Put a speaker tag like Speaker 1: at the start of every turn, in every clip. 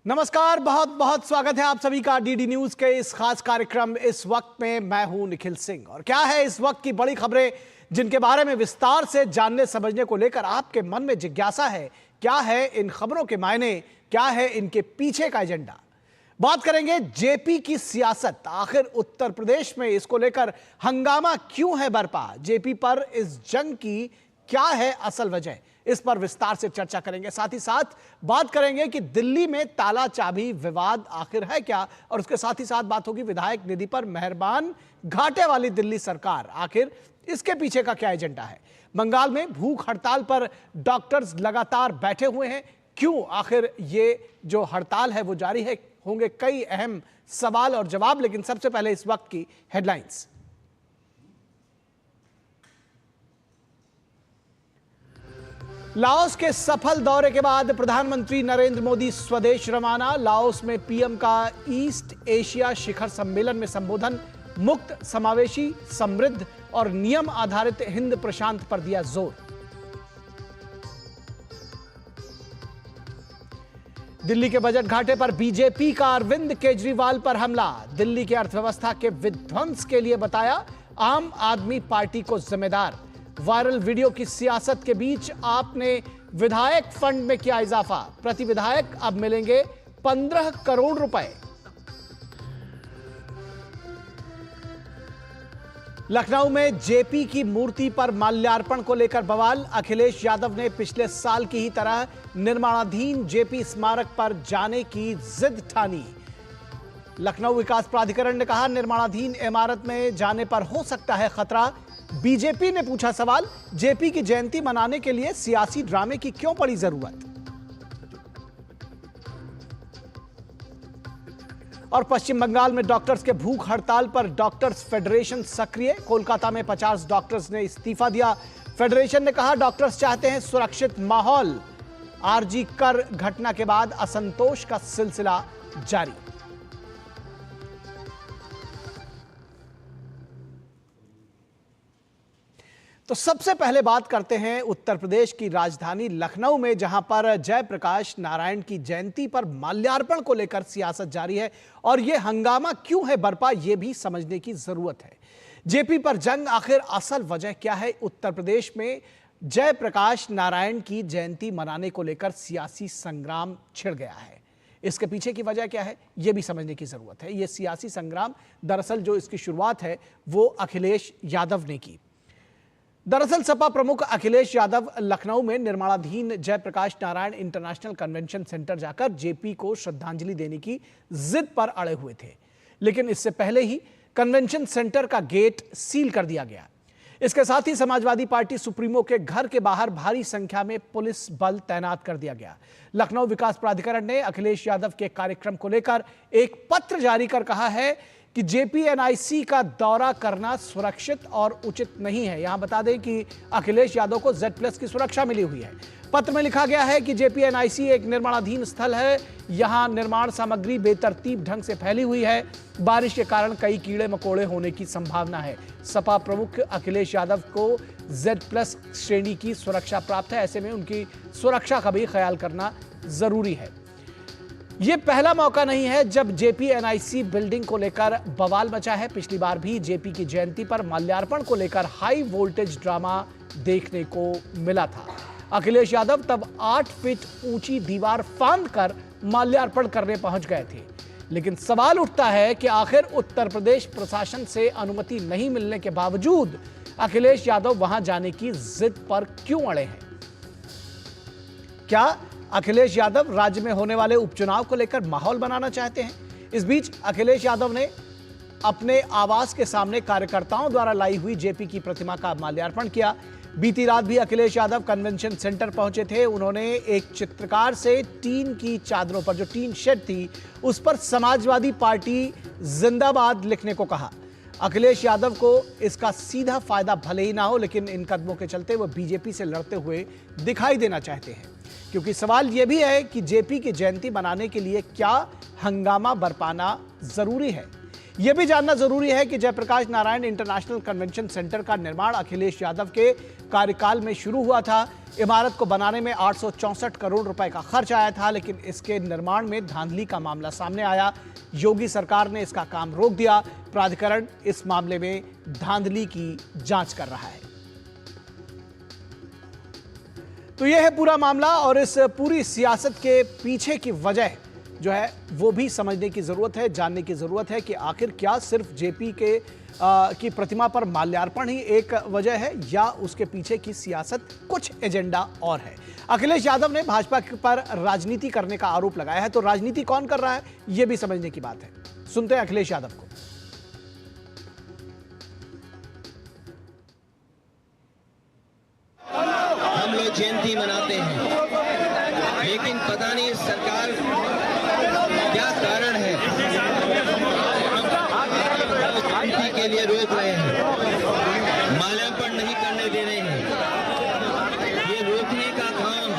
Speaker 1: नमस्कार, बहुत बहुत स्वागत है आप सभी का डीडी न्यूज के इस खास कार्यक्रम इस वक्त में। मैं हूं निखिल सिंह और क्या है इस वक्त की बड़ी खबरें जिनके बारे में विस्तार से जानने समझने को लेकर आपके मन में जिज्ञासा है। क्या है इन खबरों के मायने, क्या है इनके पीछे का एजेंडा। बात करेंगे जेपी की सियासत। आखिर उत्तर प्रदेश में इसको लेकर हंगामा क्यों है बरपा, जेपी पर इस जंग की क्या है असल वजह, इस पर विस्तार से चर्चा करेंगे। साथ ही साथ बात करेंगे कि दिल्ली में ताला चाबी विवाद आखिर है क्या, और उसके साथ ही साथ बात होगी विधायक निधि पर मेहरबान घाटे वाली दिल्ली सरकार, आखिर इसके पीछे का क्या एजेंडा है। बंगाल में भूख हड़ताल पर डॉक्टर्स लगातार बैठे हुए हैं, क्यों आखिर ये जो हड़ताल है वो जारी है। होंगे कई अहम सवाल और जवाब, लेकिन सबसे पहले इस वक्त की हेडलाइंस। लाओस के सफल दौरे के बाद प्रधानमंत्री नरेंद्र मोदी स्वदेश रवाना। लाओस में पीएम का ईस्ट एशिया शिखर सम्मेलन में संबोधन। मुक्त, समावेशी, समृद्ध और नियम आधारित हिंद प्रशांत पर दिया जोर। दिल्ली के बजट घाटे पर बीजेपी का अरविंद केजरीवाल पर हमला। दिल्ली की अर्थव्यवस्था के विध्वंस के लिए बताया आम आदमी पार्टी को जिम्मेदार। वायरल वीडियो की सियासत के बीच आपने विधायक फंड में किया इजाफा। प्रति विधायक अब मिलेंगे 15 करोड़ रुपए। लखनऊ में जेपी की मूर्ति पर माल्यार्पण को लेकर बवाल। अखिलेश यादव ने पिछले साल की ही तरह निर्माणाधीन जेपी स्मारक पर जाने की जिद ठानी। लखनऊ विकास प्राधिकरण ने कहा निर्माणाधीन इमारत में जाने पर हो सकता है खतरा। बीजेपी ने पूछा सवाल, जेपी की जयंती मनाने के लिए सियासी ड्रामे की क्यों पड़ी जरूरत। और पश्चिम बंगाल में डॉक्टर्स के भूख हड़ताल पर डॉक्टर्स फेडरेशन सक्रिय। कोलकाता में 50 डॉक्टर्स ने इस्तीफा दिया। फेडरेशन ने कहा डॉक्टर्स चाहते हैं सुरक्षित माहौल। आरजी कर घटना के बाद असंतोष का सिलसिला जारी। तो सबसे पहले बात करते हैं उत्तर प्रदेश की राजधानी लखनऊ में, जहां पर जयप्रकाश नारायण की जयंती पर माल्यार्पण को लेकर सियासत जारी है। और यह हंगामा क्यों है बरपा, यह भी समझने की जरूरत है। जेपी पर जंग, आखिर असल वजह क्या है। उत्तर प्रदेश में जयप्रकाश नारायण की जयंती मनाने को लेकर सियासी संग्राम छिड़ गया है। इसके पीछे की वजह क्या है, यह भी समझने की जरूरत है। यह सियासी संग्राम, दरअसल जो इसकी शुरुआत है वो अखिलेश यादव ने की। दरअसल सपा प्रमुख अखिलेश यादव लखनऊ में निर्माणाधीन Jayprakash Narayan international convention centre जाकर जेपी को श्रद्धांजलि देने की जिद पर अड़े हुए थे, लेकिन इससे पहले ही कन्वेंशन सेंटर का गेट सील कर दिया गया। इसके साथ ही समाजवादी पार्टी सुप्रीमो के घर के बाहर भारी संख्या में पुलिस बल तैनात कर दिया गया। लखनऊ विकास प्राधिकरण ने अखिलेश यादव के कार्यक्रम को लेकर एक पत्र जारी कर कहा है कि जेपीएनआईसी का दौरा करना सुरक्षित और उचित नहीं है। यहां बता दें कि अखिलेश यादव को Z+ की सुरक्षा मिली हुई है। पत्र में लिखा गया है कि जेपीएनआईसी एक निर्माणाधीन स्थल है। यहां निर्माण सामग्री बेतरतीब ढंग से फैली हुई है। बारिश के कारण कई कीड़े मकोड़े होने की संभावना है। सपा प्रमुख अखिलेश यादव को Z+ श्रेणी की सुरक्षा प्राप्त है। ऐसे में उनकी सुरक्षा का भी ख्याल करना जरूरी है। यह पहला मौका नहीं है जब जेपीएनआईसी बिल्डिंग को लेकर बवाल मचा है। पिछली बार भी जेपी की जयंती पर माल्यार्पण को लेकर हाई वोल्टेज ड्रामा देखने को मिला था। अखिलेश यादव तब 8 फीट ऊंची दीवार फांद कर माल्यार्पण करने पहुंच गए थे। लेकिन सवाल उठता है कि आखिर उत्तर प्रदेश प्रशासन से अनुमति नहीं मिलने के बावजूद अखिलेश यादव वहां जाने की जिद पर क्यों अड़े हैं। क्या अखिलेश यादव राज्य में होने वाले उपचुनाव को लेकर माहौल बनाना चाहते हैं। इस बीच अखिलेश यादव ने अपने आवास के सामने कार्यकर्ताओं द्वारा लाई हुई जेपी की प्रतिमा का माल्यार्पण किया। बीती रात भी अखिलेश यादव कन्वेंशन सेंटर पहुंचे थे। उन्होंने एक चित्रकार से टीन की चादरों पर, जो टीन शेड थी, उस पर समाजवादी पार्टी जिंदाबाद लिखने को कहा। अखिलेश यादव को इसका सीधा फायदा भले ही ना हो, लेकिन इन कदमों के चलते वह बीजेपी से लड़ते हुए दिखाई देना चाहते हैं। क्योंकि सवाल यह भी है कि जेपी की जयंती मनाने के लिए क्या हंगामा बरपाना जरूरी है। यह भी जानना जरूरी है कि Jayprakash Narayan international convention centre का निर्माण अखिलेश यादव के कार्यकाल में शुरू हुआ था। इमारत को बनाने में 864 करोड़ रुपए का खर्च आया था, लेकिन इसके निर्माण में धांधली का मामला सामने आया। योगी सरकार ने इसका काम रोक दिया। प्राधिकरण इस मामले में धांधली की जांच कर रहा है। तो यह है पूरा मामला और इस पूरी सियासत के पीछे की वजह जो है वो भी समझने की जरूरत है, जानने की जरूरत है कि आखिर क्या सिर्फ जेपी की प्रतिमा पर माल्यार्पण ही एक वजह है या उसके पीछे की सियासत कुछ एजेंडा और है। अखिलेश यादव ने भाजपा पर राजनीति करने का आरोप लगाया है, तो राजनीति कौन कर रहा है यह भी समझने की बात है। सुनते हैं अखिलेश यादव को।
Speaker 2: हम लोग जयंती मनाते हैं, लेकिन पता नहीं सरकार क्या कारण है जयंती के लिए रोक रहे हैं, माल्यार्पण नहीं करने दे रहे हैं। ये रोकने का काम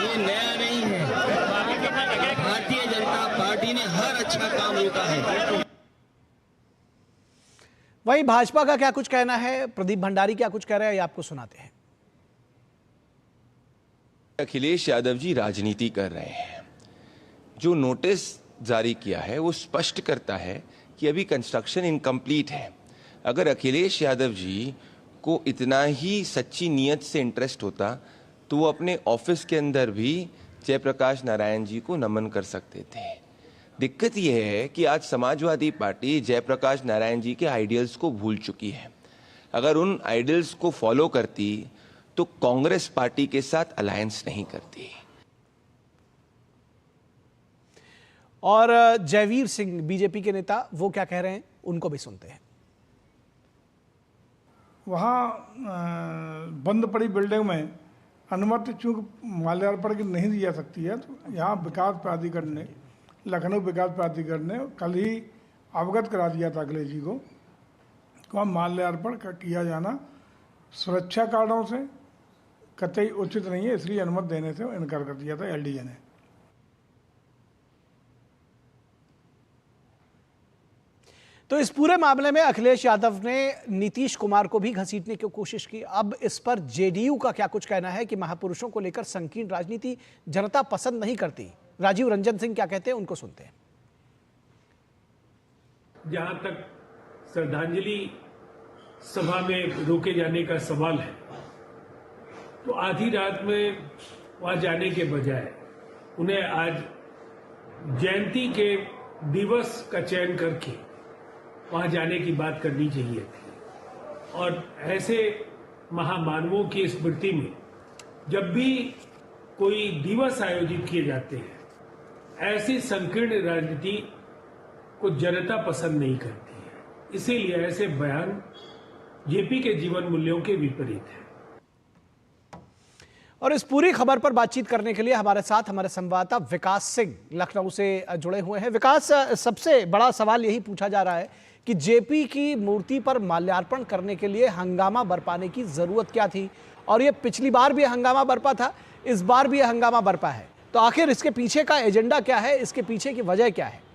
Speaker 2: ये नया नहीं है। भारतीय जनता पार्टी ने हर अच्छा काम रोका है।
Speaker 1: वहीं भाजपा का क्या कुछ कहना है, प्रदीप भंडारी क्या कुछ कह रहे हैं, ये आपको सुनाते हैं।
Speaker 3: अखिलेश यादव जी राजनीति कर रहे हैं। जो नोटिस जारी किया है वो स्पष्ट करता है कि अभी कंस्ट्रक्शन इनकम्प्लीट है। अगर अखिलेश यादव जी को इतना ही सच्ची नीयत से इंटरेस्ट होता तो वो अपने ऑफिस के अंदर भी जयप्रकाश नारायण जी को नमन कर सकते थे। दिक्कत यह है कि आज समाजवादी पार्टी जयप्रकाश नारायण जी के आइडियल्स को भूल चुकी है। अगर उन आइडियल्स को फॉलो करती तो कांग्रेस पार्टी के साथ अलायंस नहीं करती।
Speaker 1: और जयवीर सिंह बीजेपी के नेता वो क्या कह रहे हैं, उनको भी सुनते हैं।
Speaker 4: वहाँ बंद पड़ी बिल्डिंग में अनुमति चूंकि माल्यार्पण की नहीं दी जा सकती है, तो यहाँ विकास प्राधिकरण ने, लखनऊ विकास प्राधिकरण ने कल ही अवगत करा दिया था अखिलेश जी को वहाँ माल्यार्पण किया जाना सुरक्षा कारणों से कतई उचित नहीं है, इसलिए अनुमति देने से इनकार कर दिया था एलडीए ने।
Speaker 1: तो इस पूरे मामले में अखिलेश यादव ने नीतीश कुमार को भी घसीटने की कोशिश की। अब इस पर जेडीयू का क्या कुछ कहना है कि महापुरुषों को लेकर संकीर्ण राजनीति जनता पसंद नहीं करती। राजीव रंजन सिंह क्या कहते हैं, उनको सुनते हैं।
Speaker 5: जहां तक श्रद्धांजलि सभा में रोके जाने का सवाल है, तो आधी रात में वहां जाने के बजाय उन्हें आज जयंती के दिवस का चयन करके वहां जाने की बात करनी चाहिए थी। और ऐसे महामानवों की स्मृति में जब भी कोई दिवस आयोजित किए जाते हैं, ऐसी संकीर्ण राजनीति को जनता पसंद नहीं करती है। इसीलिए ऐसे बयान जेपी के जीवन मूल्यों के विपरीत है।
Speaker 1: और इस पूरी खबर पर बातचीत करने के लिए हमारे साथ हमारे संवाददाता विकास सिंह लखनऊ से जुड़े हुए हैं। विकास, सबसे बड़ा सवाल यही पूछा जा रहा है कि जेपी की मूर्ति पर माल्यार्पण करने के लिए हंगामा बरपाने की जरूरत क्या थी, और ये पिछली बार भी हंगामा बरपा था, इस बार भी हंगामा बरपा है, तो आखिर इसके पीछे का एजेंडा क्या है, इसके पीछे की वजह क्या है?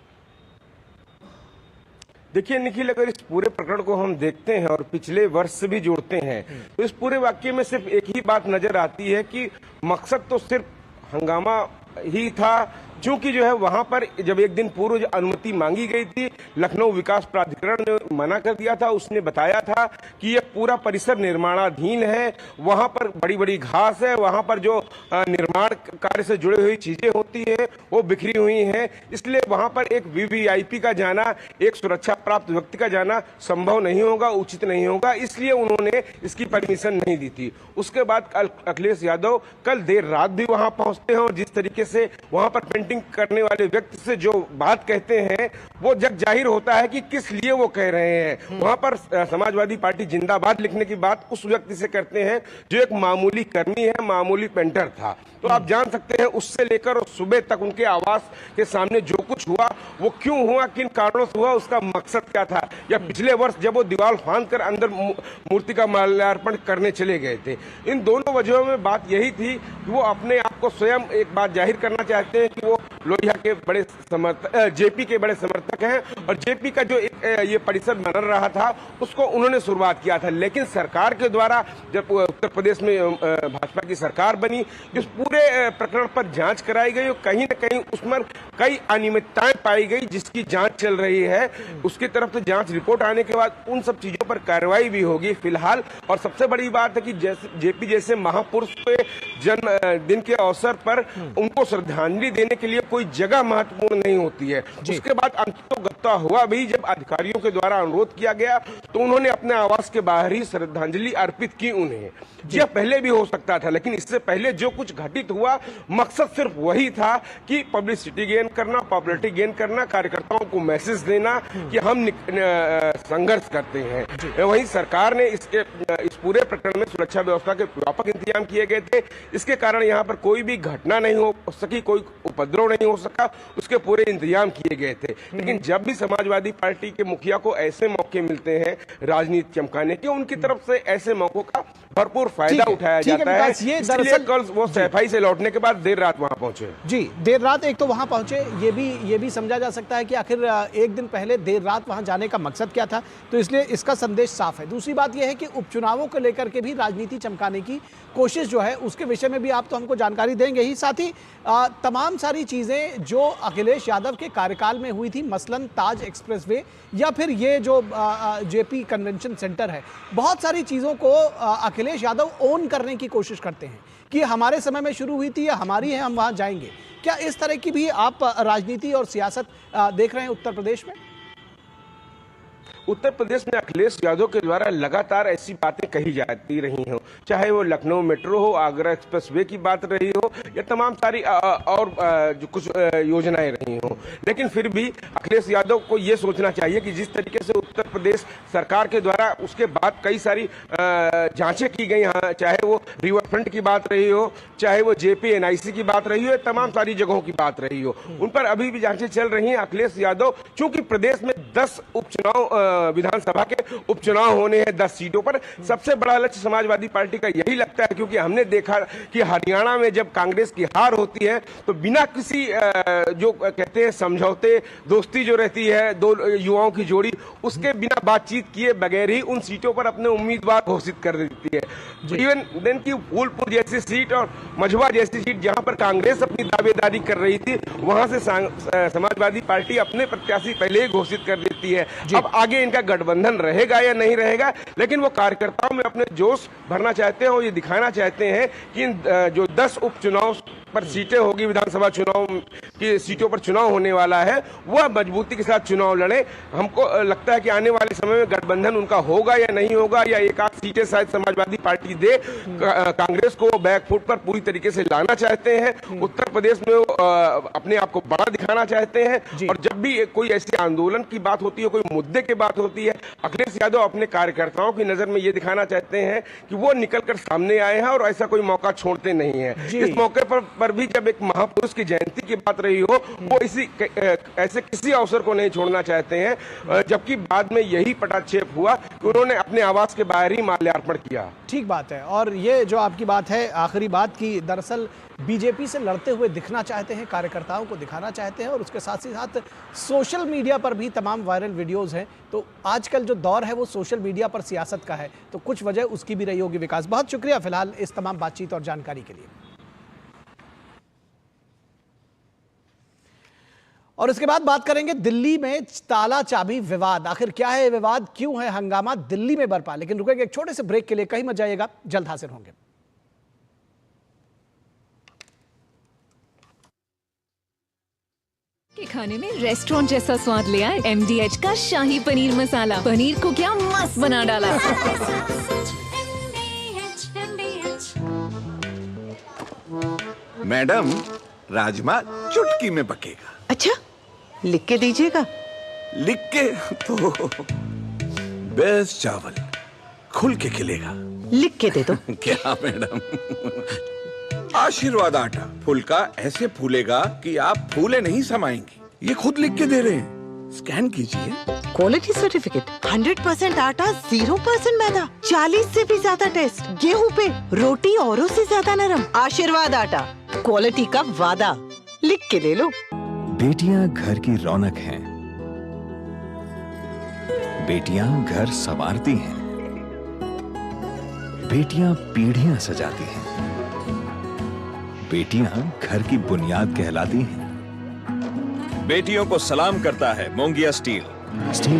Speaker 6: देखिए निखिल, अगर इस पूरे प्रकरण को हम देखते हैं और पिछले वर्ष से भी जोड़ते हैं तो इस पूरे वाक्य में सिर्फ एक ही बात नजर आती है कि मकसद तो सिर्फ हंगामा ही था, क्योंकि जो है वहां पर जब एक दिन पूर्व अनुमति मांगी गई थी, लखनऊ विकास प्राधिकरण ने मना कर दिया था। उसने बताया था कि यह पूरा परिसर निर्माणाधीन है, वहां पर बड़ी बड़ी घास है, वहां पर जो निर्माण कार्य से जुड़ी हुई चीजें होती है वो बिखरी हुई हैं, इसलिए वहां पर एक वीवीआईपी का जाना, एक सुरक्षा प्राप्त व्यक्ति का जाना संभव नहीं होगा, उचित नहीं होगा, इसलिए उन्होंने इसकी परमिशन नहीं दी थी। उसके बाद अखिलेश यादव कल देर रात भी वहां पहुंचते हैं और जिस तरीके से वहां पर पेंटिंग करने वाले व्यक्ति से जो बात कहते हैं वो जग जाहिर होता है कि किस लिए वो कह रहे हैं। वहां पर समाजवादी पार्टी जिंदाबाद लिखने की बात उस व्यक्ति से करते हैं जो एक मामूली कर्मी है, मामूली पेंटर था। तो आप जान सकते हैं उससे लेकर सुबह तक उनके आवास के सामने जो कुछ हुआ वो क्यों हुआ, किन कारणों से हुआ, उसका मकसद क्या था। या पिछले वर्ष जब वो दीवार फांद कर अंदर मूर्ति का माल्यार्पण करने चले गए थे। इन दोनों वजहों में बात यही थी कि वो अपने आप को स्वयं एक बात जाहिर करना चाहते हैं कि वो वो लोहिया के बड़े समर्थक, जेपी के बड़े समर्थक हैं और जेपी का जो एक ये परिषद बन रहा था उसको उन्होंने शुरुआत किया था। लेकिन सरकार के द्वारा जब उत्तर प्रदेश में भाजपा की सरकार बनी, इस पूरे प्रकरण पर जांच कराई गई और कहीं न कहीं उसमें कई अनियमितताएं पाई गई जिसकी जांच चल रही है। उसकी तरफ से जांच रिपोर्ट आने के बाद उन सब चीजों पर कार्रवाई भी होगी फिलहाल। और सबसे बड़ी बात है कि जेपी जैसे महापुरुष के जन्मदिन के अवसर पर उनको श्रद्धांजलि देने के लिए कोई जगह महत्वपूर्ण नहीं होती है। उसके बाद अंततोगत्वा हुआ भी जब अधिकारियों के द्वारा अनुरोध किया गया तो उन्होंने अपने आवास के बाहर ही श्रद्धांजलि अर्पित की उन्हें। यह पहले भी हो सकता था, लेकिन इससे पहले जो कुछ घटित हुआ मकसद सिर्फ वही था कि पब्लिसिटी गेन करना, पॉपुलैरिटी गेन करना, कार्यकर्ताओं को मैसेज देना कि हम संघर्ष करते हैं। वहीं सरकार ने इस पूरे प्रकरण में सुरक्षा व्यवस्था के व्यापक इंतजाम किए गए थे। इसके कारण यहाँ पर कोई भी घटना नहीं हो सकी, कोई उपद्रव नहीं हो सका, उसके पूरे इंतजाम किए गए थे। लेकिन जब भी समाजवादी पार्टी के मुखिया को ऐसे मौके मिलते हैं राजनीति चमकाने के, उनकी तरफ से ऐसे मौकों का भरपूर फायदा उठाया जाता है। इसलिए कल वो सफाई से लौटने के बाद देर रात वहां पहुंचे।
Speaker 1: जी, देर रात एक तो वहां पहुंचे, ये भी समझा जा सकता है कि आखिर एक दिन पहले देर रात वहां जाने का मकसद क्या था, तो इसलिए इसका संदेश साफ है। दूसरी बात यह है कि उपचुनावों को लेकर के भी राजनीति चमकाने की कोशिश जो है उसके विषय में भी आप तो हमको जानकारी देंगे ही, साथ ही तमाम सारी चीजें जो अखिलेश यादव के कार्यकाल में हुई थी, मसलन ताज एक्सप्रेसवे या फिर ये जो जेपी कन्वेंशन सेंटर है, बहुत सारी चीजों को अखिलेश यादव ओन करने की कोशिश करते हैं कि हमारे समय में शुरू हुई थी या हमारी है, हम वहां जाएंगे। क्या इस तरह की भी आप राजनीति और सियासत देख रहे हैं उत्तर प्रदेश में?
Speaker 6: उत्तर प्रदेश में अखिलेश यादव के द्वारा लगातार ऐसी बातें कही जाती रही हो, चाहे वो लखनऊ मेट्रो हो, आगरा एक्सप्रेसवे की बात रही हो या तमाम सारी और जो कुछ योजनाएं रही हो। लेकिन फिर भी अखिलेश यादव को ये सोचना चाहिए कि जिस तरीके से उत्तर प्रदेश सरकार के द्वारा उसके बाद कई सारी जांचें की गई, चाहे वो रिवर फ्रंट की बात रही हो, चाहे वो जेपी एनआईसी की बात रही हो, तमाम सारी जगहों की बात रही हो, उन पर अभी भी जांचें चल रही हैं। अखिलेश यादव चूंकि प्रदेश में 10 उपचुनाव विधानसभा के उपचुनाव होने हैं 10 सीटों पर, सबसे बड़ा लक्ष्य समाजवादी पार्टी का यही लगता है, क्योंकि हमने देखा कि हरियाणा में जब कांग्रेस की हार होती है तो बिना किसी जो कहते हैं समझौते, दोस्ती जो रहती है दो युवाओं की जोड़ी, उसके बिना बातचीत किए बगैर ही उन सीटों पर अपने उम्मीदवार घोषित कर देती है। इवन देन की फूलपुर जैसी सीट और मझवा जैसी सीट जहां पर कांग्रेस अपनी दावेदारी कर रही थी, वहां से समाजवादी पार्टी अपने प्रत्याशी पहले ही घोषित कर देती है। अब आगे इनका गठबंधन रहेगा या नहीं रहेगा, लेकिन वो कार्यकर्ताओं में अपने जोश भरना चाहते हैं और ये दिखाना चाहते हैं कि जो 10 उपचुनाव पर सीटें होगी, विधानसभा चुनाव की सीटों पर चुनाव होने वाला है, वह मजबूती के साथ चुनाव लड़े। हमको लगता है कि आने वाले समय में गठबंधन उनका होगा या नहीं होगा, या एक आध सीटें शायद समाजवादी पार्टी दे, कांग्रेस को बैकफुट पर पूरी तरीके से लाना चाहते हैं। उत्तर प्रदेश में वो अपने आप को बड़ा दिखाना चाहते हैं और जब भी कोई ऐसी आंदोलन की बात होती है, कोई मुद्दे की बात होती है, अखिलेश यादव अपने कार्यकर्ताओं की नजर में ये दिखाना चाहते हैं कि वो निकलकर सामने आए हैं और ऐसा कोई मौका छोड़ते नहीं है। इस मौके पर भी जब एक महापुरुष की जयंती की बात रही हो, वो ऐसे किसी अवसर को नहीं छोड़ना चाहते हैं, जबकि बाद में यही पटाक्षेप हुआ कि उन्होंने अपने आवास के बाहर ही माल्यार्पण किया।
Speaker 1: ठीक बात है। और ये जो आपकी बात है, आखिरी बात की दरअसल बीजेपी से लड़ते हुए दिखना चाहते हैं, कार्यकर्ताओं को दिखाना चाहते हैं और उसके साथ ही साथ सोशल मीडिया पर भी तमाम वायरल वीडियोस हैं। तो आजकल जो दौर है वो सोशल मीडिया पर सियासत का है, तो कुछ वजह उसकी भी रही होगी। विकास, बहुत शुक्रिया फिलहाल इस तमाम बातचीत और जानकारी के लिए। और इसके बाद बात करेंगे दिल्ली में ताला चाबी विवाद। आखिर क्या है विवाद, क्यों है हंगामा दिल्ली में बरपा? लेकिन रुकेंगे एक छोटे से ब्रेक के लिए, कहीं मत जाइएगा, जल्द हाजिर होंगे।
Speaker 7: के खाने में रेस्टोरेंट जैसा स्वाद ले आए MDH का शाही पनीर मसाला। पनीर को क्या मस्त बना डाला।
Speaker 8: मैडम, राजमा चुटकी में पकेगा।
Speaker 9: अच्छा, लिख के दीजिएगा।
Speaker 8: लिख के तो बेस्ट चावल खुल के खिलेगा।
Speaker 9: लिख के दे दो।
Speaker 8: क्या मैडम? आशीर्वाद आटा फुलका ऐसे फूलेगा कि आप फूले नहीं समाएंगी। ये खुद लिख के दे रहे हैं, स्कैन कीजिए।
Speaker 9: क्वालिटी सर्टिफिकेट, 100% आटा, 0% मैदा, 40 से भी ज्यादा टेस्ट, गेहूं पे रोटी औरों से ज्यादा नरम। आशीर्वाद आटा, क्वालिटी का वादा। लिख के ले लो।
Speaker 10: बेटियां घर की रौनक हैं। बेटियां घर संवारती हैं। बेटियां पीढ़ियां सजाती हैं। बेटियां घर की बुनियाद कहलाती हैं। बेटियों को सलाम करता है मोंगिया स्टील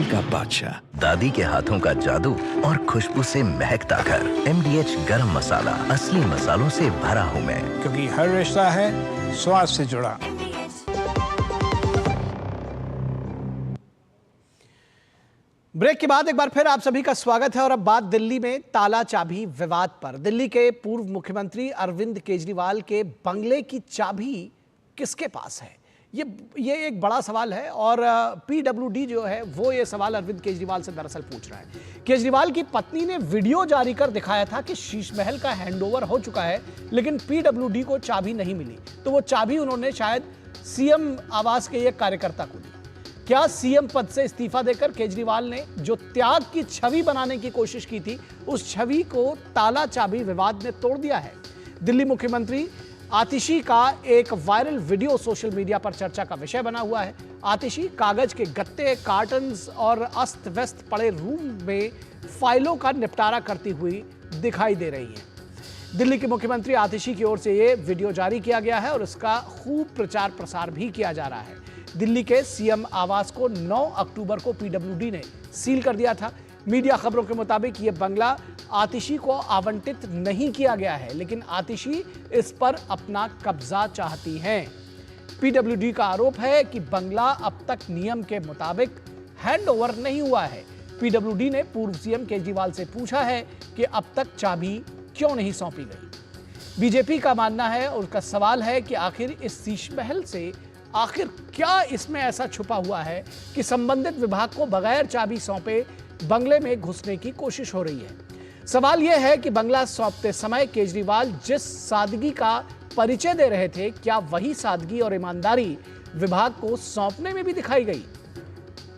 Speaker 10: का बादशाह।
Speaker 11: दादी के हाथों का जादू और खुशबू से महकता घर। MDH गरम मसाला, असली मसालों से भरा हूँ मैं,
Speaker 10: क्योंकि हर रिश्ता है स्वाद से जुड़ा।
Speaker 1: ब्रेक के बाद एक बार फिर आप सभी का स्वागत है और अब बात दिल्ली में ताला चाबी विवाद पर। दिल्ली के पूर्व मुख्यमंत्री अरविंद केजरीवाल के बंगले की चाबी किसके पास है, ये एक बड़ा सवाल है और PWD जो है वो ये सवाल अरविंद केजरीवाल से दरअसल पूछ रहा है। केजरीवाल की पत्नी ने वीडियो जारी कर दिखाया था कि शीश महल का हैंडओवर हो चुका है, लेकिन PWD को चाबी नहीं मिली, तो वो चाबी उन्होंने शायद CM आवास के एक कार्यकर्ता को दी। क्या CM पद से इस्तीफा देकर केजरीवाल ने जो त्याग की छवि बनाने की कोशिश की थी, उस छवि को ताला चाबी विवाद ने तोड़ दिया है। दिल्ली मुख्यमंत्री आतिशी का एक वायरल वीडियो सोशल मीडिया पर चर्चा का विषय बना हुआ है। आतिशी कागज के गत्ते, कार्टन्स और अस्त व्यस्त पड़े रूम में फाइलों का निपटारा करती हुई दिखाई दे रही हैं। दिल्ली के मुख्यमंत्री आतिशी की ओर से ये वीडियो जारी किया गया है और इसका खूब प्रचार प्रसार भी किया जा रहा है। दिल्ली के CM आवास को 9 अक्टूबर को PWD ने सील कर दिया था। मीडिया खबरों के मुताबिक ये बंगला आतिशी को आवंटित नहीं किया गया है, लेकिन आतिशी इस पर अपना कब्जा चाहती हैं। PWD का आरोप है कि बंगला अब तक नियम के मुताबिक हैंडओवर नहीं हुआ है। PWD ने पूर्व CM केजरीवाल से पूछा है कि अब तक चाबी क्यों नहीं सौंपी गई। बीजेपी का मानना है, उनका सवाल है कि आखिर इस शीश महल से आखिर क्या इसमें ऐसा छुपा हुआ है कि संबंधित विभाग को बगैर चाबी सौंपे बंगले में घुसने की कोशिश हो रही है। सवाल यह है कि बंगला सौंपते समय केजरीवाल जिस सादगी का परिचय दे रहे थे, क्या वही सादगी और ईमानदारी विभाग को सौंपने में भी दिखाई गई?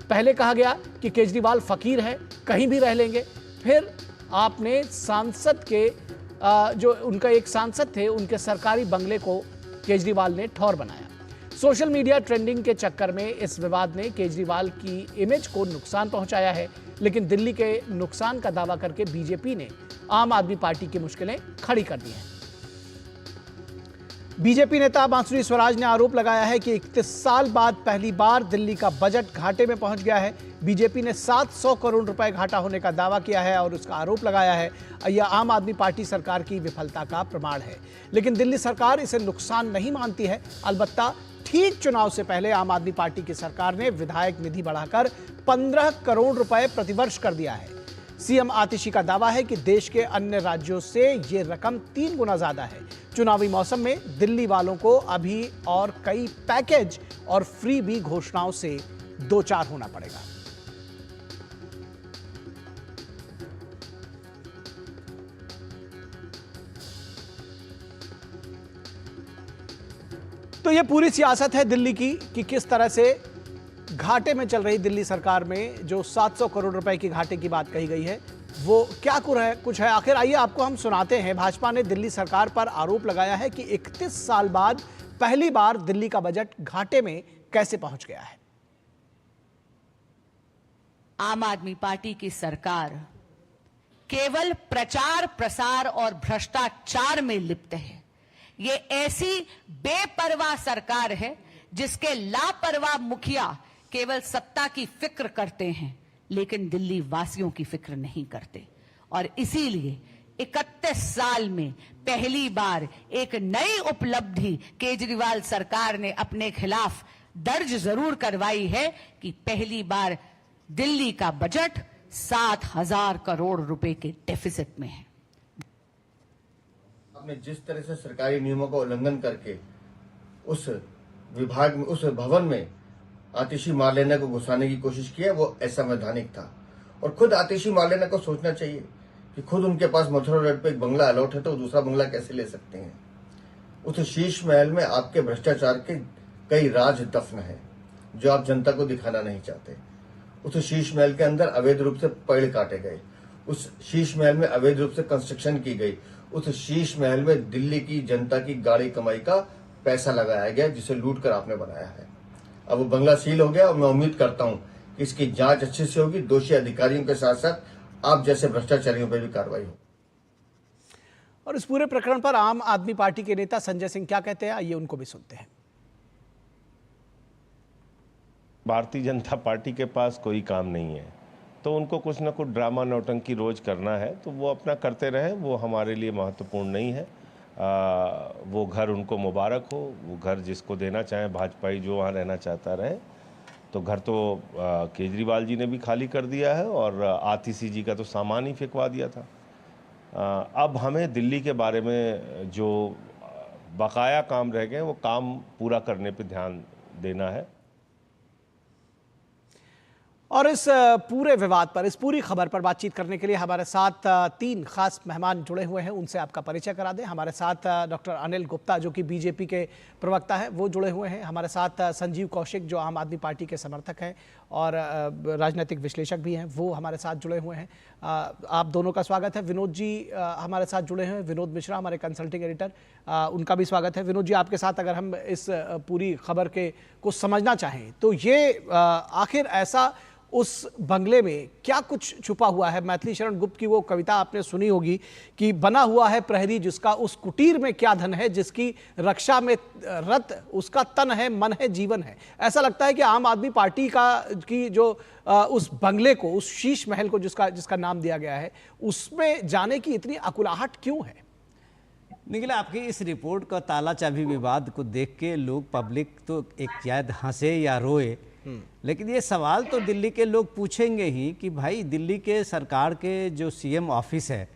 Speaker 1: पहले कहा गया कि केजरीवाल फकीर है, कहीं भी रह लेंगे। फिर आपने सांसद के जो उनका एक सांसद थे, उनके सरकारी बंगले को केजरीवाल ने ठौर बनाया। सोशल मीडिया ट्रेंडिंग के चक्कर में इस विवाद ने केजरीवाल की इमेज को नुकसान पहुंचाया है, लेकिन दिल्ली के नुकसान का दावा करके बीजेपी ने आम आदमी पार्टी की मुश्किलें खड़ी कर दी हैं। बीजेपी नेता बांसुरी स्वराज ने आरोप लगाया है कि 31 साल बाद पहली बार दिल्ली का बजट घाटे में पहुंच गया है। बीजेपी ने 700 करोड़ रुपए घाटा होने का दावा किया है और उसका आरोप लगाया है यह आम आदमी पार्टी सरकार की विफलता का प्रमाण है। लेकिन दिल्ली सरकार इसे नुकसान नहीं मानती है। अलबत्ता ठीक चुनाव से पहले आम आदमी पार्टी की सरकार ने विधायक निधि बढ़ाकर 15 करोड़ रुपए प्रतिवर्ष कर दिया है। CM आतिशी का दावा है कि देश के अन्य राज्यों से ये रकम 3 गुना ज्यादा है। चुनावी मौसम में दिल्ली वालों को अभी और कई पैकेज और फ्री भी घोषणाओं से दो चार होना पड़ेगा। तो ये पूरी सियासत है दिल्ली की कि किस तरह से घाटे में चल रही दिल्ली सरकार में जो 700 करोड़ रुपए की घाटे की बात कही गई है वो क्या कुछ है। आखिर आइए आपको हम सुनाते हैं। भाजपा ने दिल्ली सरकार पर आरोप लगाया है कि 31 साल बाद पहली बार दिल्ली का बजट घाटे में कैसे पहुंच गया है।
Speaker 12: आम आदमी पार्टी की सरकार केवल प्रचार प्रसार और भ्रष्टाचार में लिप्त है। ये ऐसी बेपरवाह सरकार है जिसके लापरवाह मुखिया केवल सत्ता की फिक्र करते हैं, लेकिन दिल्ली वासियों की फिक्र नहीं करते। और इसीलिए 31 साल में पहली बार एक नई उपलब्धि केजरीवाल सरकार ने अपने खिलाफ दर्ज जरूर करवाई है कि पहली बार दिल्ली का बजट 7,000 करोड़ रुपए के डेफिसिट में है।
Speaker 13: आपने जिस तरह से सरकारी नियमों का उल्लंघन करके उस विभाग में, उस भवन में आतिशी मार्लेना को घुसाने की कोशिश की है, वो असंवैधानिक था। और खुद आतिशी मार्लेना को सोचना चाहिए कि खुद उनके पास मथुरा रोड पे एक बंगला अलॉट है तो दूसरा बंगला कैसे ले सकते हैं। उस शीश महल में आपके भ्रष्टाचार के कई राज दफन है जो आप जनता को दिखाना नहीं चाहते। उस शीश महल के अंदर अवैध रूप से पेड़ काटे गए, उस शीश महल में अवैध रूप से कंस्ट्रक्शन की गई, उस शीश महल में दिल्ली की जनता की गाड़ी कमाई का पैसा लगाया गया जिसे लूट कर आपने बनाया है। अब वो बंगला सील हो गया और मैं उम्मीद करता हूं कि इसकी जांच अच्छे से होगी, दोषी अधिकारियों के साथ साथ आप जैसे भ्रष्टाचारियों पर भी कार्रवाई हो।
Speaker 1: और इस पूरे प्रकरण पर आम आदमी पार्टी के नेता संजय सिंह क्या कहते हैं, आइए उनको भी सुनते हैं।
Speaker 6: भारतीय जनता पार्टी के पास कोई काम नहीं है, तो उनको कुछ ना कुछ ड्रामा नौटंकी रोज करना है, तो वो अपना करते रहे, वो हमारे लिए महत्वपूर्ण नहीं है। वो घर उनको मुबारक हो, वो घर जिसको देना चाहे भाजपाई जो वहाँ रहना चाहता रहे। तो घर तो केजरीवाल जी ने भी खाली कर दिया है और आतिशी जी का तो सामान ही फेंकवा दिया था। अब हमें दिल्ली के बारे में जो बकाया काम रह गए वो काम पूरा करने पे ध्यान देना है।
Speaker 1: और इस पूरे विवाद पर, इस पूरी खबर पर बातचीत करने के लिए हमारे साथ 3 खास मेहमान जुड़े हुए हैं, उनसे आपका परिचय करा दें। हमारे साथ डॉक्टर अनिल गुप्ता जो कि बीजेपी के प्रवक्ता हैं, वो जुड़े हुए हैं। हमारे साथ संजीव कौशिक जो आम आदमी पार्टी के समर्थक हैं और राजनीतिक विश्लेषक भी हैं, वो हमारे साथ जुड़े हुए हैं। आप दोनों का स्वागत है। विनोद जी हमारे साथ जुड़े हैं, विनोद मिश्रा हमारे कंसल्टिंग एडिटर, उनका भी स्वागत है। विनोद जी, आपके साथ अगर हम इस पूरी खबर को समझना चाहें तो ये आखिर ऐसा उस बंगले में क्या कुछ छुपा हुआ है? मैथिली शरण गुप्त की वो कविता आपने सुनी होगी कि बना हुआ है प्रहरी जिसका, उस कुटीर में क्या धन है, जिसकी रक्षा में रत उसका तन है, मन है, जीवन है। ऐसा लगता है कि आम आदमी पार्टी की जो उस बंगले को, उस शीश महल को जिसका नाम दिया गया है, उसमें जाने की इतनी अकुलाहट क्यों है?
Speaker 14: निखिल, आपकी इस रिपोर्ट का ताला चाबी विवाद को देख के लोग, पब्लिक तो एक शायद हंसे या रोए, लेकिन ये सवाल तो दिल्ली के लोग पूछेंगे ही कि भाई दिल्ली के सरकार के जो सीएम ऑफिस है,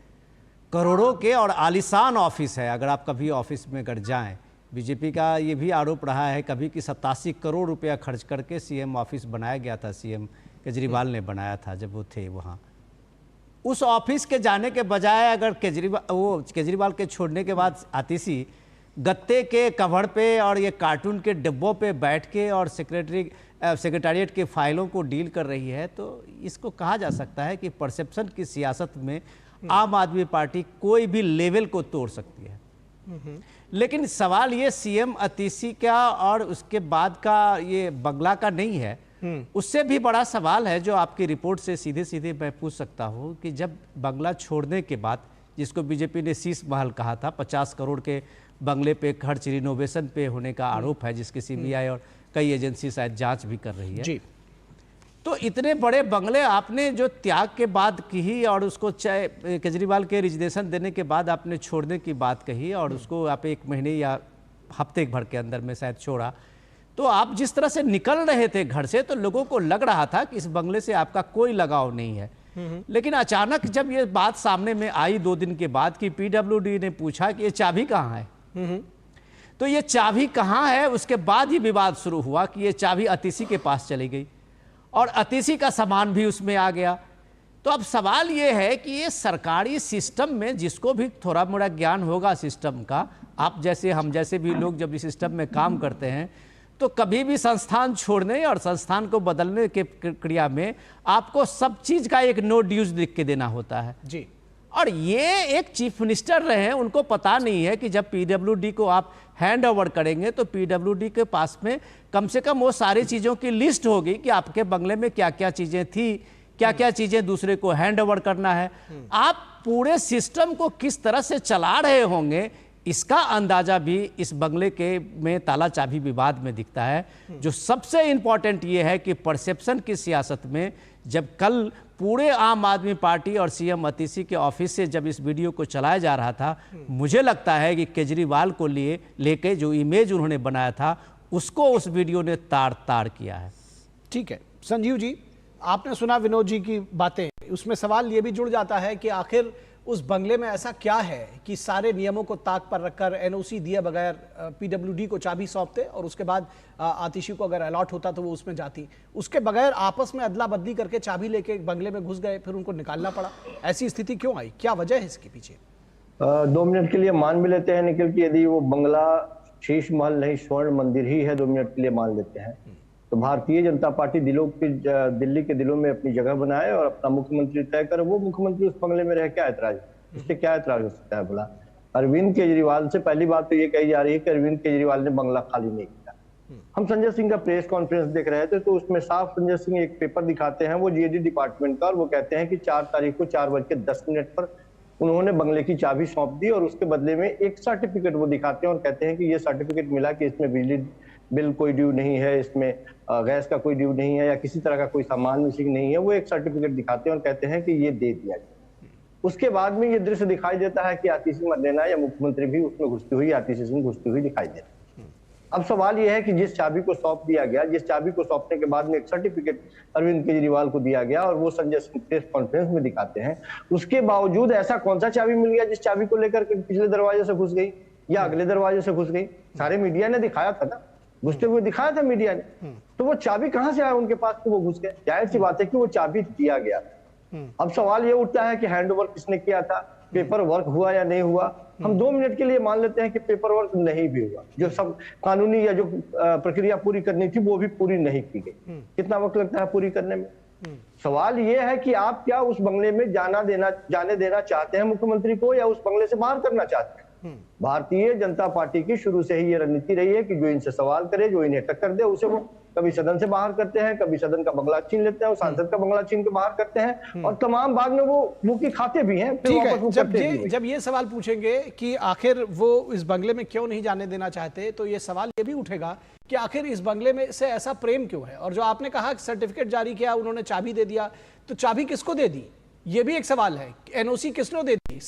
Speaker 14: करोड़ों के और आलीशान ऑफिस है। अगर आप कभी ऑफिस में अगर जाएं, बीजेपी का ये भी आरोप रहा है कभी कि 87 करोड़ रुपया खर्च करके सीएम ऑफिस बनाया गया था, सीएम केजरीवाल ने बनाया था जब वो थे वहाँ। उस ऑफिस के जाने के बजाय अगर केजरीवाल के छोड़ने के बाद आतिशी गत्ते के कवर पे और ये कार्टून के डिब्बों पे बैठ के और सेक्रेटेरिएट के फाइलों को डील कर रही है, तो इसको कहा जा सकता है कि परसेप्शन की सियासत में आम आदमी पार्टी कोई भी लेवल को तोड़ सकती है। लेकिन सवाल ये सीएम आतिशी का और उसके बाद का ये बंगला का नहीं है, उससे भी बड़ा सवाल है जो आपकी रिपोर्ट से सीधे सीधे मैं पूछ सकता हूँ कि जब बंगला छोड़ने के बाद, जिसको बीजेपी ने शीश महल कहा था, 50 करोड़ के बंगले पे खर्च रिनोवेशन पे होने का आरोप है, जिसकी सीबीआई और कई एजेंसी शायद जांच भी कर रही है जी। तो इतने बड़े बंगले आपने जो त्याग के बाद कही और उसको केजरीवाल के रिजर्वेशन देने के बाद आपने छोड़ने की बात कही और उसको आप 1 महीने या हफ्ते भर के अंदर में शायद छोड़ा, तो आप जिस तरह से निकल रहे थे घर से तो लोगों को लग रहा था कि इस बंगले से आपका कोई लगाव नहीं है। लेकिन अचानक जब ये बात सामने में आई 2 दिन के बाद कि पीडब्ल्यूडी ने पूछा कि ये चाबी कहाँ है, तो ये चाबी कहाँ है, उसके बाद ही विवाद शुरू हुआ कि ये चाबी आतिशी के पास चली गई और आतिशी का सामान भी उसमें आ गया। तो अब सवाल ये है कि ये सरकारी सिस्टम में जिसको भी थोड़ा मोड़ा ज्ञान होगा सिस्टम का, आप जैसे हम जैसे भी लोग जब इस सिस्टम में काम करते हैं तो कभी भी संस्थान छोड़ने और संस्थान को बदलने के प्रक्रिया में आपको सब चीज का एक नो ड्यूज लिख के देना होता है जी। और ये एक चीफ मिनिस्टर रहे हैं, उनको पता नहीं है कि जब पीडब्ल्यूडी को आप हैंड ओवर करेंगे तो पीडब्ल्यूडी के पास में कम से कम वो सारी चीज़ों की लिस्ट होगी कि आपके बंगले में क्या क्या चीज़ें थी, क्या क्या चीज़ें दूसरे को हैंड ओवर करना है। आप पूरे सिस्टम को किस तरह से चला रहे होंगे, इसका अंदाजा भी इस बंगले के में ताला चाबी विवाद में दिखता है। जो सबसे इंपॉर्टेंट ये है कि परसेप्शन की सियासत में जब कल पूरे आम आदमी पार्टी और सीएम आतिशी के ऑफिस से जब इस वीडियो को चलाया जा रहा था, मुझे लगता है कि केजरीवाल को लेके जो इमेज उन्होंने बनाया था उसको उस वीडियो ने तार किया है।
Speaker 1: ठीक है संजीव जी, आपने सुना विनोद जी की बातें, उसमें सवाल ये भी जुड़ जाता है कि आखिर उस बंगले में ऐसा क्या है कि सारे नियमों को ताक पर रखकर एनओसी दिए बगैर पीडब्ल्यूडी को चाबी सौंपते और उसके बाद आतिशी को अगर अलॉट होता तो वो उसमें जाती, उसके बगैर आपस में अदला बदली करके चाबी लेके बंगले में घुस गए, फिर उनको निकालना पड़ा। ऐसी स्थिति क्यों आई, क्या वजह है इसके पीछे?
Speaker 15: 2 मिनट के लिए मान भी लेते हैं निखिल कि यदि वो बंगला शीश महल नहीं स्वर्ण मंदिर ही है, 2 मिनट के लिए मान लेते हैं, तो भारतीय जनता पार्टी दिल्ली के दिलों में अपनी जगह बनाए और अपना मुख्यमंत्री तय करे। वो मुख्यमंत्री उस बंगले में रह क्या ऐतराज, इससे क्या ऐतराज हो सकता है भला? अरविंद केजरीवाल से पहली बात तो ये कही जा रही है कि अरविंद केजरीवाल ने बंगला खाली नहीं किया। हम संजय सिंह का प्रेस कॉन्फ्रेंस देख रहे थे तो उसमें साफ संजय सिंह एक पेपर दिखाते हैं, वो जीएडी डिपार्टमेंट का, और वो कहते हैं कि 4 तारीख को 4:10 पर उन्होंने बंगले की चाबी सौंप दी और उसके बदले में एक सर्टिफिकेट वो दिखाते हैं और कहते हैं कि ये सर्टिफिकेट मिला कि इसमें बिजली बिल कोई ड्यू नहीं है, इसमें गैस का कोई ड्यू नहीं है या किसी तरह का कोई सामान मिसिंग नहीं है। वो एक सर्टिफिकेट दिखाते हैं और कहते हैं कि ये दे दिया जाए। उसके बाद में ये दृश्य दिखाई देता है कि आतिशी मरलेना या मुख्यमंत्री भी उसमें घुसती हुई, आतिशी सिंह घुसती हुई दिखाई देती है। अब सवाल यह है कि जिस चाबी को सौंप दिया गया, जिस चाबी को सौंपने के बाद में एक सर्टिफिकेट अरविंद केजरीवाल को दिया गया और वो संजय सिंह प्रेस कॉन्फ्रेंस में दिखाते हैं, उसके बावजूद ऐसा कौन सा चाबी मिल गया जिस चाबी को लेकर के पिछले दरवाजे से घुस गई या अगले दरवाजे से घुस गई? सारे मीडिया ने दिखाया था ना, घुसते हुए दिखाया था मीडिया ने। तो वो चाबी कहां से आया उनके पास कि वो घुस गए? जाहिर सी बात है कि वो चाबी दिया गया। अब सवाल ये उठता है कि हैंड ओवर किसने किया था, पेपर वर्क हुआ या नहीं हुआ? हम 2 मिनट के लिए मान लेते हैं कि पेपर वर्क नहीं भी हुआ, जो सब कानूनी या जो प्रक्रिया पूरी करनी थी वो भी पूरी नहीं की गई। कितना वक्त लगता है पूरी करने में? सवाल ये है कि आप क्या उस बंगले में जाने देना चाहते हैं मुख्यमंत्री को या उस बंगले से बाहर करना चाहते हैं? भारतीय जनता पार्टी की शुरू से ही ये रणनीति रही है कि जो इनसे सवाल करे, जो इन्हें टक्कर दे, उसे वो कभी सदन से बाहर करते हैं, कभी सदन का बंगला छीन लेते हैं और सांसद का बंगला छीन के बाहर करते हैं और तमाम बाद में वो मुंह की खाते भी हैं।
Speaker 1: ठीक है, जब ये सवाल पूछेंगे कि आखिर वो इस बंगले में क्यों नहीं जाने देना चाहते, तो ये सवाल ये भी उठेगा कि आखिर इस बंगले में से ऐसा प्रेम क्यों है? और जो आपने कहा सर्टिफिकेट जारी किया, उन्होंने चाबी दे दिया, तो चाबी किसको दे दी? ये भी एक सवाल है। एनओसी किसने दे दी?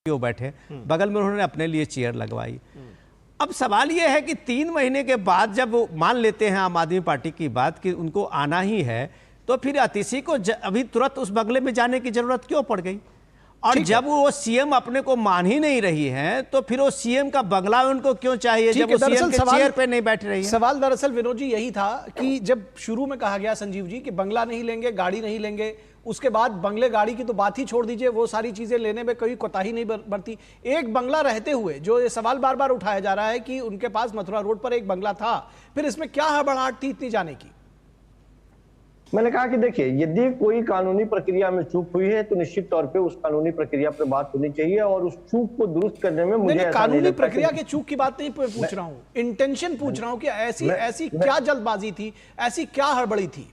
Speaker 14: वो बैठे, बगल में उन्होंने अपने लिए चेयर लगवाई। अब सवाल ये है कि 3 महीने के बाद जब वो मान लेते हैं आम आदमी पार्टी की बात कि उनको आना ही है, तो फिर अतिशी को अभी तुरंत उस बंगले में जाने की जरूरत क्यों पड़ गई? और जब वो सीएम अपने को मान ही नहीं रही है, तो फिर वो सीएम का बंगला उनको क्यों चाहिए जब वो सीएम के चेयर पे नहीं बैठ रही है?
Speaker 1: सवाल दरअसल विनोद जी यही था कि जब शुरू में कहा गया संजीव जी कि बंगला नहीं लेंगे, गाड़ी नहीं लेंगे, उसके बाद बंगले गाड़ी की तो बात ही छोड़ दीजिए, वो सारी चीजें लेने में कोई कोताही नहीं बरती। एक बंगला रहते हुए जो ये सवाल बार बार उठाया जा रहा है कि उनके पास मथुरा रोड पर एक बंगला था, फिर इसमें क्या हड़बड़ाहट थी इतनी जाने की?
Speaker 15: मैंने कहा कि देखिए, यदि कोई कानूनी प्रक्रिया में चूक हुई है तो निश्चित तौर पे उस कानूनी प्रक्रिया पे बात होनी चाहिए और उस चूक को दुरुस्त करने में मुझे
Speaker 1: कानूनी प्रक्रिया के चूक की बात नहीं पूछ रहा हूँ, इंटेंशन पूछ रहा हूँ कि ऐसी क्या जल्दबाजी थी, ऐसी क्या हड़बड़ी थी?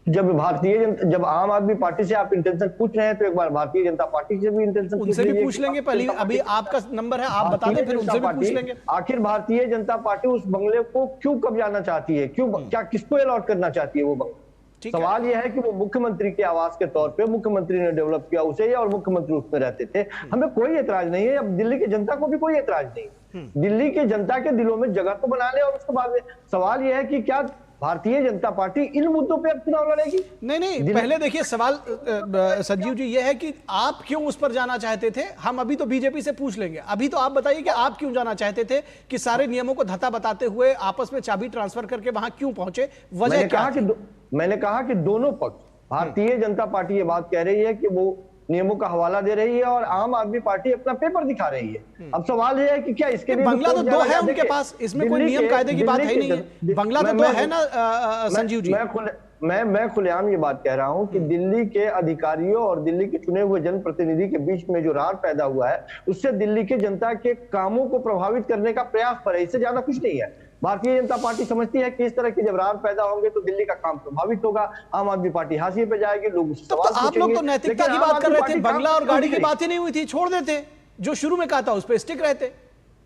Speaker 15: जब आम आदमी पार्टी से आप इंटेंशन पूछ रहे हैं तो एक बार भारतीय जनता पार्टी से भी इंटेंशन
Speaker 1: उनसे भी पूछ लेंगे। पहले अभी आपका नंबर है, आप बता दें, फिर उनसे भी पूछ लेंगे।
Speaker 15: आखिर भारतीय जनता पार्टी उस बंगले को क्यों कब्जाना चाहती है, क्यों, क्या किसको अलॉट करना चाहती है वो बंगला? सवाल यह है कि वो मुख्यमंत्री के आवास के तौर पे मुख्यमंत्री ने डेवलप किया उसे और मुख्यमंत्री उसमें रहते थे, हमें कोई एतराज नहीं है। अब दिल्ली की जनता को भी कोई एतराज नहीं, दिल्ली की जनता के दिलों में जगह तो बना ले। और उसके बाद सवाल यह है कि क्या भारतीय जनता पार्टी इन मुद्दों पे अब चुनाव लड़ेगी?
Speaker 1: नहीं, पहले देखिए सवाल संजीव जी ये है कि आप क्यों उस पर जाना चाहते थे? हम अभी तो बीजेपी से पूछ लेंगे, अभी तो आप बताइए कि आप क्यों जाना चाहते थे, कि सारे नियमों को धत्ता बताते हुए आपस में चाबी ट्रांसफर करके वहां क्यों पहुंचे, वजह क्या थी?
Speaker 15: मैंने कहा कि दोनों पक्ष, भारतीय जनता पार्टी ये बात कह रही है कि वो नियमों का हवाला दे रही है और आम आदमी पार्टी अपना पेपर दिखा रही है। अब सवाल यह है कि क्या इसके लिए
Speaker 1: बंगला तो 2 है उनके पास, इसमें कोई नियम कायदे की बात है ही नहीं है, बंगला तो 2 है ना संजीव जी।
Speaker 15: मैं खुलेआम ये बात कह रहा हूं कि दिल्ली के अधिकारियों और दिल्ली के चुने हुए जनप्रतिनिधि के बीच में जो रार पैदा हुआ है उससे दिल्ली के जनता के कामों को प्रभावित करने का प्रयास पर है, इससे ज्यादा कुछ नहीं है। भारतीय जनता पार्टी समझती है कि इस तरह के जब रार पैदा होंगे तो दिल्ली का काम प्रभावित होगा, आम आदमी पार्टी हाशिए पे जाएगी, लोग
Speaker 1: तो आप लोग तो नैतिकता की बात कर रहे थे, बंगला और गाड़ी की बात ही नहीं हुई थी, छोड़ देते, जो शुरू में कहा था उस पर स्टिक रहते।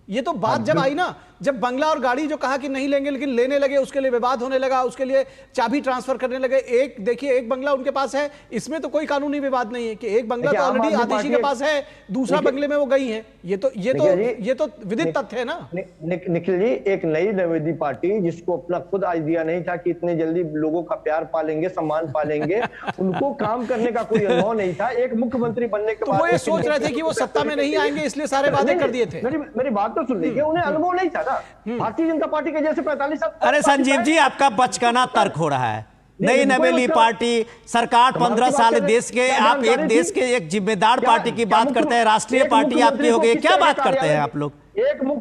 Speaker 1: ये तो बात जब आई ना, जब बंगला और गाड़ी जो कहा कि नहीं लेंगे लेकिन लेने लगे, उसके लिए विवाद होने लगा, उसके लिए चाबी ट्रांसफर करने लगे। एक देखिए, एक बंगला उनके पास है, इसमें तो कोई कानूनी विवाद नहीं है कि एक बंगला तो ऑलरेडी आतिशी के पास है, दूसरा बंगले में वो गई है। ये तो विदित तथ्य है ना।
Speaker 15: निखिल जी, एक नई नवेदी पार्टी जिसको अपना खुद आइडिया नहीं था कि इतने जल्दी लोगों का प्यार पालेंगे, सम्मान पालेंगे, उनको काम करने का कोई अनुभव नहीं था। एक मुख्यमंत्री बनने के बाद
Speaker 1: वो ये सोच रहे थे कि वो सत्ता में नहीं आएंगे, इसलिए सारे वादे कर दिए थे।
Speaker 15: मेरी बात तो सुन लीजिए, उन्हें अनुभव नहीं था ना भारतीय जनता पार्टी के जैसे 45 साल।
Speaker 14: अरे संजीव जी, आपका बचकाना तर्क हो रहा है। नई नवेली पार्टी, सरकार 15 साल देश के, आप एक देश के एक जिम्मेदार पार्टी की बात करते हैं, राष्ट्रीय पार्टी आपकी हो गई, क्या बात करते हैं आप लोग?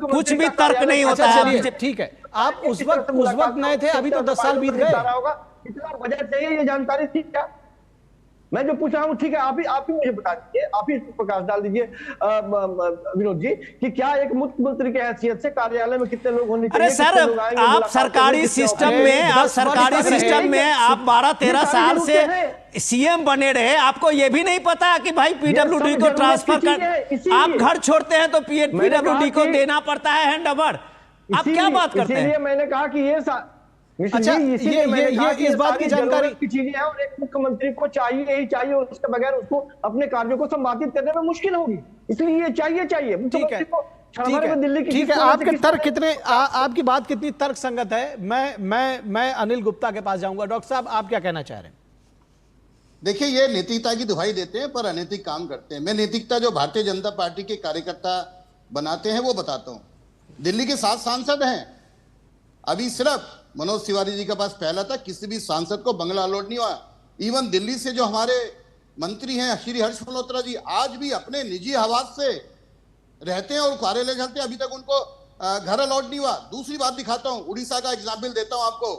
Speaker 14: कुछ भी तर्क नहीं होता है।
Speaker 1: ठीक है, आप उस वक्त नए थे, अभी तो 10 साल बीत गए।
Speaker 15: इतना बजट चाहिए, ये जानकारी थी क्या? मैं जो पूछ रहा हूँ, ठीक है, आप ही मुझे बता दीजिए, आप ही प्रकाश डाल दीजिए विनोद जी, कि क्या एक मुख्यमंत्री के हैसियत से कार्यालय में कितने लोग होने चाहिए?
Speaker 14: अरे सर, आप सरकारी सिस्टम में, आप 12-13 साल से सीएम बने रहे, आपको ये भी नहीं पता कि भाई पीडब्ल्यूडी को ट्रांसफर कर, आप घर छोड़ते हैं तो पीडब्ल्यूडी को देना पड़ता है हैंडओवर। आप क्या बात करते हैं?
Speaker 15: मैंने कहा कि ये
Speaker 1: अच्छा, ये इस बात की जानकारी
Speaker 15: की चीजें हैं और एक मुख्यमंत्री को चाहिए ही चाहिए, उसके बगैर उसको अपने कार्यों को संपादित करने में मुश्किल होगी, इसलिए ये चाहिए।
Speaker 1: ठीक है, आपके तर्क कितने, आपकी बात कितनी तर्क संगत है? मैं अनिल गुप्ता के पास जाऊंगा। डॉक्टर साहब, आप क्या कहना चाह रहे हैं?
Speaker 16: देखिए, ये नैतिकता की दुहाई देते हैं पर अनैतिक काम करते हैं। मैं नैतिकता जो भारतीय जनता पार्टी के कार्यकर्ता बनाते हैं वो बताता हूँ। दिल्ली के 7 सांसद हैं, अभी सिर्फ मनोज तिवारी जी के पास पहला था, किसी भी सांसद को बंगला अलॉट नहीं हुआ। इवन दिल्ली से जो हमारे मंत्री हैं श्री हर्ष मल्होत्रा जी, आज भी अपने निजी आवास से रहते हैं और कार्यालय चलते हैं, अभी तक उनको घर अलॉट नहीं हुआ। दूसरी बात दिखाता हूं, उड़ीसा का एग्जाम्पल देता हूं आपको।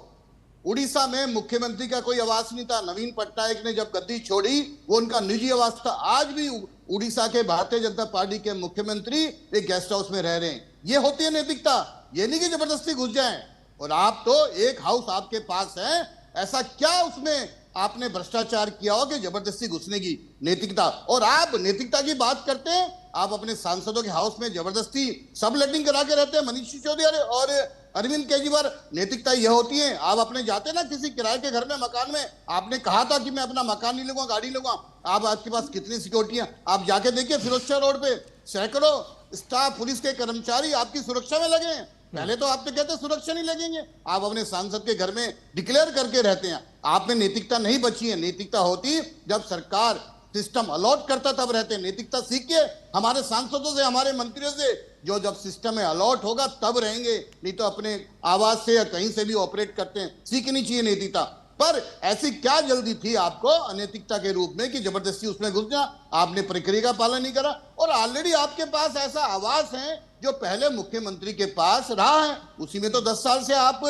Speaker 16: उड़ीसा में मुख्यमंत्री का कोई आवास नहीं था, नवीन पटनायक ने जब गद्दी छोड़ी वो उनका निजी आवास था। आज भी उड़ीसा के भारतीय जनता पार्टी के मुख्यमंत्री एक गेस्ट हाउस में रह रहे हैं। ये होती है नैतिकता, ये नहीं कि जबरदस्ती घुस जाए। और आप तो एक हाउस आपके पास है, ऐसा क्या उसमें आपने भ्रष्टाचार किया हो कि जबरदस्ती घुसने की नैतिकता? और आप नैतिकता की बात करते हैं, आप अपने सांसदों के हाउस में जबरदस्ती सब लेटिंग करा के रहते हैं। मनीष सिसोदिया और अरविंद केजरीवाल, नैतिकता यह होती है, आप अपने जाते हैं ना किसी किराए के घर में, मकान में, आपने कहा था कि मैं अपना मकान नहीं लूंगा, गाड़ी लूंगा, आप आपके पास कितनी सिक्योरिटी है? आप जाके देखिए फिरोजशाह रोड पे सैकड़ों स्टाफ पुलिस के कर्मचारी आपकी सुरक्षा में लगे हैं। पहले तो आप तो कहते सुरक्षा नहीं लगेंगे, आप अपने सांसद के घर में डिक्लेयर करके रहते हैं। आप में नैतिकता नहीं बची है। नैतिकता होती जब सरकार सिस्टम अलॉट करता तब रहते। नैतिकता सीखिए हमारे सांसदों से, हमारे मंत्रियों से, जो जब सिस्टम में अलॉट होगा तब रहेंगे, नहीं तो अपने आवाज से या कहीं से भी ऑपरेट करते हैं। सीखनी चाहिए नैतिकता। पर ऐसी क्या जल्दी थी आपको अनैतिकता के रूप में कि जबरदस्ती उसमें घुस गया? आपने प्रक्रिया का पालन नहीं करा और ऑलरेडी आपके पास ऐसा आवास है जो पहले मुख्यमंत्री के पास रहा है, उसी में तो 10 साल से आप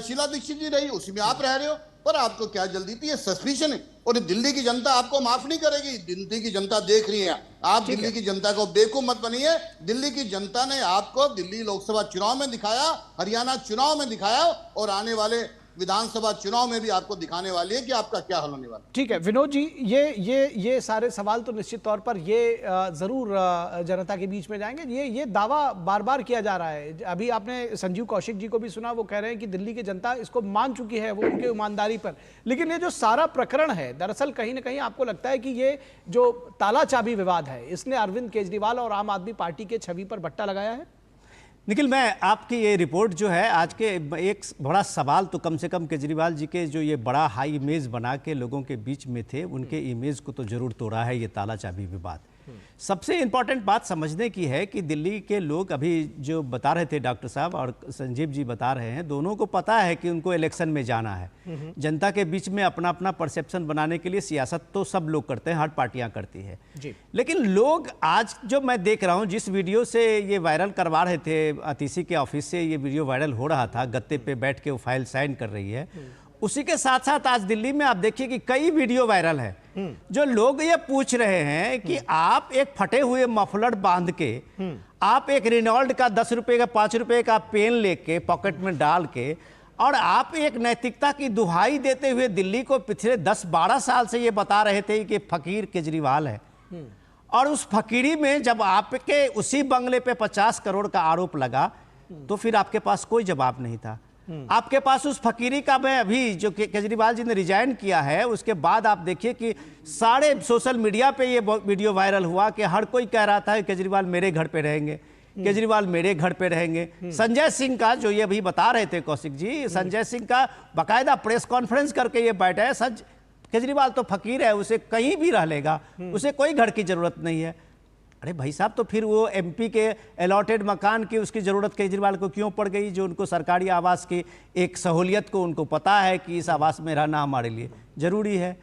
Speaker 16: शीला दीक्षित जी रही, उसी में आप रह रहे हो। पर आपको क्या जल्दी थी? ये सस्पिशन है और दिल्ली की जनता आपको माफ नहीं करेगी। दिल्ली की जनता देख रही है। आप दिल्ली की जनता को बेवकूफ मत बनिए। दिल्ली की जनता ने आपको दिल्ली लोकसभा चुनाव में दिखाया, हरियाणा चुनाव में दिखाया और आने वाले विधानसभा चुनाव में भी आपको दिखाने वाली है कि आपका क्या हल होने वाला।
Speaker 1: ठीक है विनोद जी, ये सारे सवाल तो निश्चित तौर पर ये जरूर जनता के बीच में जाएंगे। ये दावा बार बार किया जा रहा है। अभी आपने संजीव कौशिक जी को भी सुना, वो कह रहे हैं कि दिल्ली की जनता इसको मान चुकी है, वो उनके ईमानदारी पर। लेकिन ये जो सारा प्रकरण है, दरअसल कहीं ना कहीं आपको लगता है कि ये जो ताला चाबी विवाद है, इसने अरविंद केजरीवाल और आम आदमी पार्टी के छवि पर बट्टा लगाया है?
Speaker 14: निखिल, मैं आपकी ये रिपोर्ट जो है आज के एक बड़ा सवाल तो कम से कम केजरीवाल जी के जो ये बड़ा हाई इमेज बना के लोगों के बीच में थे, उनके इमेज को तो जरूर तोड़ा है ये ताला चाबी विवाद। सबसे इम्पॉर्टेंट बात समझने की है कि दिल्ली के लोग अभी जो बता रहे थे डॉक्टर साहब और संजीव जी बता रहे हैं, दोनों को पता है कि उनको इलेक्शन में जाना है। जनता के बीच में अपना अपना परसेप्शन बनाने के लिए सियासत तो सब लोग करते हैं, हर पार्टियां करती है जी। लेकिन लोग आज जो मैं देख रहा हूं, जिस वीडियो से ये वायरल करवा रहे थे, अतिशी के ऑफिस से ये वीडियो वायरल हो रहा था, गत्ते पे बैठ के वो फाइल साइन कर रही है, उसी के साथ साथ आज दिल्ली में आप देखिए कि कई वीडियो वायरल है जो लोग ये पूछ रहे हैं कि आप एक फटे हुए मफलर बांध के, आप एक रेनॉल्ड का 10 रुपए का 5 रुपए का पेन लेके पॉकेट में डाल के, और आप एक नैतिकता की दुहाई देते हुए दिल्ली को पिछले 10-12 साल से ये बता रहे थे कि फकीर केजरीवाल है। और उस फकीरी में जब आपके उसी बंगले पे 50 करोड़ का आरोप लगा तो फिर आपके पास कोई जवाब नहीं था। आपके पास उस फकीरी का, मैं अभी जो केजरीवाल जी ने रिजाइन किया है उसके बाद आप देखिए कि सारे सोशल मीडिया पे ये वीडियो वायरल हुआ कि हर कोई कह रहा था कि केजरीवाल मेरे घर पे रहेंगे, केजरीवाल मेरे घर पे रहेंगे। संजय सिंह का जो ये अभी बता रहे थे कौशिक जी, संजय सिंह का बाकायदा प्रेस कॉन्फ्रेंस करके ये बैठा है, केजरीवाल तो फकीर है, उसे कहीं भी रह लेगा, उसे कोई घर की जरूरत नहीं है। अरे भाई साहब, तो फिर वो एमपी के अलॉटेड मकान की उसकी ज़रूरत केजरीवाल को क्यों पड़ गई, जो उनको सरकारी आवास की एक सहूलियत को उनको पता है कि इस आवास में रहना हमारे लिए ज़रूरी है।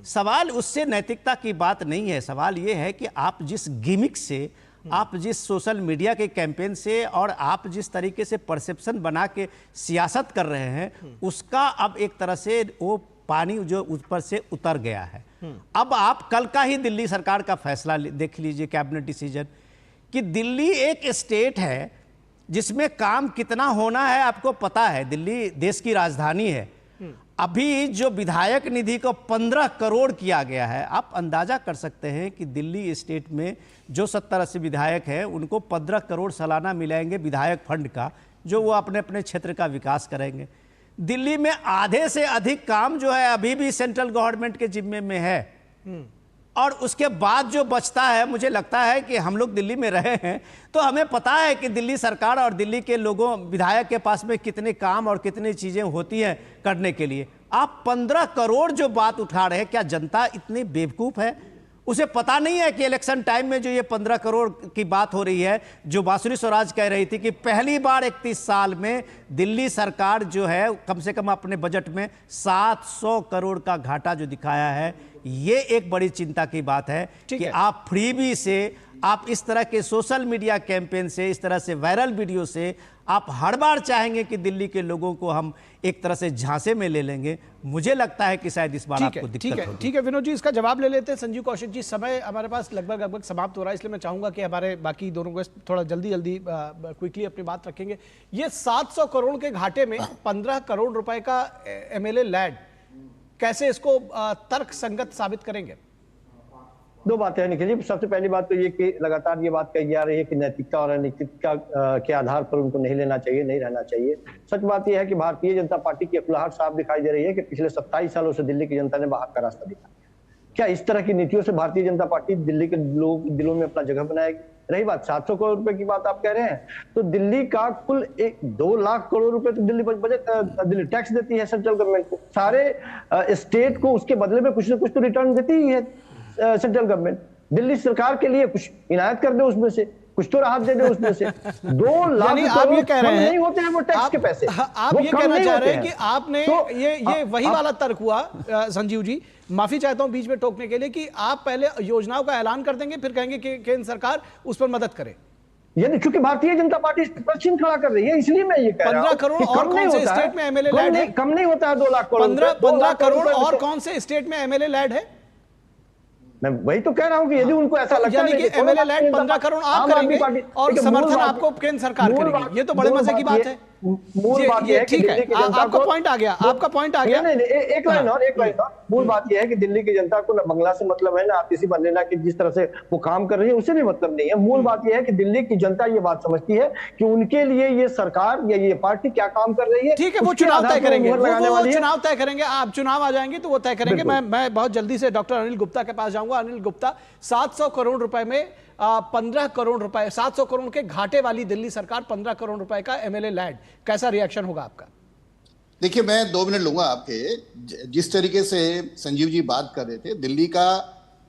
Speaker 14: सवाल उससे नैतिकता की बात नहीं है, सवाल ये है कि आप जिस गिमिक से, आप जिस सोशल मीडिया के कैंपेन से और आप जिस तरीके से परसेप्शन बना के सियासत कर रहे हैं, उसका अब एक तरह से वो पानी जो ऊपर से उतर गया है। अब आप कल का ही दिल्ली सरकार का फैसला देख लीजिए, कैबिनेट डिसीजन, कि दिल्ली एक स्टेट है जिसमें काम कितना होना है आपको पता है। दिल्ली देश की राजधानी है। अभी जो विधायक निधि को 15 करोड़ किया गया है, आप अंदाजा कर सकते हैं कि दिल्ली स्टेट में जो 70-80 विधायक हैं उनको 15 करोड़ सालाना मिलेंगे विधायक फंड का, जो वो अपने अपने क्षेत्र का विकास करेंगे। दिल्ली में आधे से अधिक काम जो है अभी भी सेंट्रल गवर्नमेंट के जिम्मे में है, और उसके बाद जो बचता है, मुझे लगता है कि हम लोग दिल्ली में रहे हैं तो हमें पता है कि दिल्ली सरकार और दिल्ली के लोगों, विधायक के पास में कितने काम और कितनी चीजें होती हैं करने के लिए। आप 15 करोड़ जो बात उठा रहे हैं, क्या जनता इतनी बेवकूफ है? उसे पता नहीं है कि इलेक्शन टाइम में जो ये 15 करोड़ की बात हो रही है, जो बांसुरी स्वराज कह रही थी कि पहली बार 31 साल में दिल्ली सरकार जो है कम से कम अपने बजट में 700 करोड़ का घाटा जो दिखाया है, ये एक बड़ी चिंता की बात है कि आप फ्रीबी से, आप इस तरह के सोशल मीडिया कैंपेन से, इस तरह से वायरल वीडियो से आप हर बार चाहेंगे कि दिल्ली के लोगों को हम एक तरह से झांसे में ले लेंगे। मुझे लगता है कि शायद इस बार आपको दिक्कत होगी।
Speaker 1: ठीक है विनोद जी, इसका जवाब ले लेते हैं। संजीव कौशिक जी, समय हमारे पास लगभग समाप्त हो रहा है, इसलिए मैं चाहूंगा कि हमारे बाकी दोनों को थोड़ा जल्दी क्विकली अपनी बात रखेंगे। ये 700 करोड़ के घाटे में 15 करोड़ रुपए का एमएलए लैंड, कैसे इसको तर्क संगत साबित करेंगे?
Speaker 15: दो बातें हैं निखिल जी। सबसे पहली बात तो ये कि लगातार ये बात कही जा रही है कि नैतिकता और अनैतिकता के आधार पर उनको नहीं लेना चाहिए, नहीं रहना चाहिए। सच बात यह है कि भारतीय जनता पार्टी की अकुलाहट साफ दिखाई दे रही है कि पिछले 27 सालों से दिल्ली की जनता ने बाहर का रास्ता दिखाया। क्या इस तरह की नीतियों से भारतीय जनता पार्टी दिल्ली के लोगों के दिलों में अपना जगह बनाएगी? रही बात 700 करोड़ रुपए की बात आप कह रहे हैं, तो दिल्ली का कुल 2 लाख करोड़ रुपए तो दिल्ली बजट दिल्ली टैक्स देती है सेंट्रल गवर्नमेंट को, सारे स्टेट को उसके बदले में कुछ ना कुछ तो रिटर्न देती ही है सेंट्रल गवर्नमेंट। दिल्ली सरकार के लिए कुछ इनायत कर दे, उसमें से कुछ तो राहत दे दे उसमें से। 2 लाख
Speaker 1: आप ये कह रहे हैं
Speaker 15: नहीं होते हैं वो टैक्स के पैसे,
Speaker 1: आप ये कहना चाह रहे हैं कि आपने ये वही वाला तर्क हुआ संजीव जी, माफी चाहता हूं बीच में टोकने के लिए, कि आप पहले योजनाओं का ऐलान कर देंगे फिर कहेंगे कि केंद्र सरकार उस पर मदद करे।
Speaker 15: यानी क्योंकि भारतीय जनता पार्टी प्रश्न खड़ा कर रही है, इसलिए मैं ये कह रहा हूं
Speaker 1: 15 करोड़ और कौन से स्टेट में एमएलए लैड है?
Speaker 15: कम नहीं होता है 2 लाख करोड़।
Speaker 1: 15 करोड़ और कौन से स्टेट में एमएलए लैड है?
Speaker 15: मैं वही तो कह रहा हूं कि यदि उनको ऐसा लगता है
Speaker 1: कि एमएलए लैड 15 करोड़ आप करेंगे और समर्थन आपको केंद्र सरकार करेगी, ये तो बड़े मजे की बात है।
Speaker 15: मूल बात यह है कि दिल्ली की जनता
Speaker 1: आपका पॉइंट आ गया, आपका पॉइंट आ गया।
Speaker 15: नहीं, एक लाइन और। मूल बात यह है कि दिल्ली की जनता को ना बंगला से मतलब है, ना आतिशी मरलेना की जिस तरह से वो काम कर रही है उससे भी मतलब नहीं है। मूल बात यह है कि दिल्ली की जनता ये बात समझती है कि उनके लिए ये सरकार या ये पार्टी क्या काम कर रही है।
Speaker 1: ठीक है, वो चुनाव तय करेंगे, वो चुनाव तय करेंगे, आप चुनाव आ जाएंगे तो वो तय करेंगे। मैं बहुत जल्दी से डॉक्टर अनिल गुप्ता के पास जाऊंगा। अनिल गुप्ता, 700 करोड़ रुपए में 15 करोड़ रुपए, 700 करोड़ के घाटे वाली दिल्ली सरकार, 15 करोड़ रुपए का एमएलए लैड, कैसा रिएक्शन होगा आपका?
Speaker 16: देखिए, मैं 2 मिनट लूंगा आपके। जिस तरीके से संजीव जी बात कर रहे थे, दिल्ली का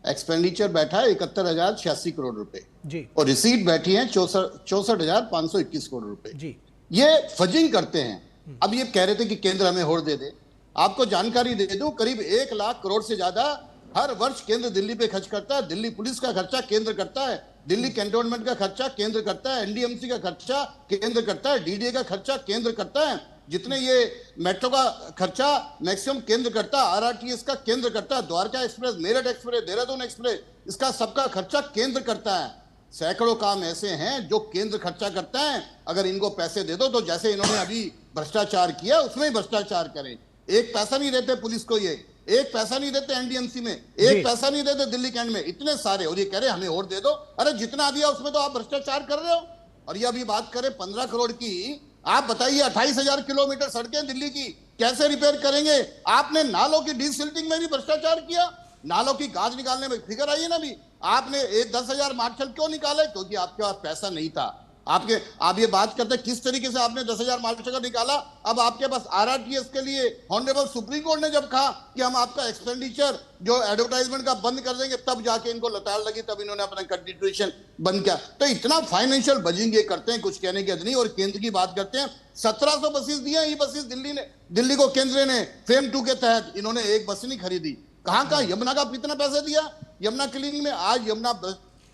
Speaker 16: एक्सपेंडिचर बैठा है 71,086 करोड़ रुपए
Speaker 1: जी, और
Speaker 16: रिसीट बैठी है 64,521 करोड़ रुपए
Speaker 1: जी।
Speaker 16: ये फजिंग करते हैं। अब ये कह रहे थे कि केंद्र हमें होड़ दे दे। आपको जानकारी दे दूं, करीब 1 लाख करोड़ से ज्यादा हर वर्ष केंद्र दिल्ली पे खर्च करता है। दिल्ली पुलिस का खर्चा केंद्र करता है, दिल्ली कैंटोनमेंट का खर्चा केंद्र करता है, एनडीएमसी का खर्चा केंद्र करता है, डीडीए का खर्चा केंद्र करता है, जितने ये मेट्रो का खर्चा मैक्सिमम केंद्र करता है, आरआरटीएस का केंद्र करता है, Dwarka express, Meerut express, Dehradun express, इसका सबका खर्चा केंद्र करता है। सैकड़ों काम ऐसे हैं जो केंद्र खर्चा करता है। अगर इनको पैसे दे दो तो जैसे इन्होंने अभी भ्रष्टाचार किया उसमें ही भ्रष्टाचार करें। एक पैसा नहीं देते पुलिस को, ये एक पैसा नहीं देते एनडीएमसी में, एक पैसा नहीं देते दिल्ली कैंट में, इतने सारे। और ये कह रहे हमें और दे दो। अरे जितना दिया उसमें तो आप भ्रष्टाचार कर रहे हो। और ये अभी बात करें 15 करोड़ की, आप बताइए 28,000 किलोमीटर सड़कें दिल्ली की कैसे रिपेयर करेंगे? आपने नालों की डीसिल्टिंग में भी भ्रष्टाचार किया, नालों की गाज निकालने में फिगर आई है ना। भी आपने 10,000 मार्शल क्यों निकाले? क्योंकि आपके पास पैसा नहीं था। आप ये बात करते किस तरीके से आपने 10,000 मार्शल का निकाला। अब आपके पास आरआरटीएस के लिए ऑनरेबल सुप्रीम कोर्ट ने जब कहा कि हम आपका एक्सपेंडिचर जो एडवर्टाइजमेंट का बंद कर देंगे, तब जाके इनको लताड़ लगी, तब इन्होंने अपना कंस्टिट्यूशन बंद किया। तो इतना फाइनेंशियल बजिंग ये करते हैं, कुछ कहने की हद नहीं। और केंद्र की बात करते हैं, 1700 बसेस दिए ई बसेस दिल्ली को केंद्र ने फेम 2 के तहत। इन्होंने एक बस नहीं खरीदी। कहां यमुना का कितना पैसा दिया? यमुना क्लीनिंग में आज यमुना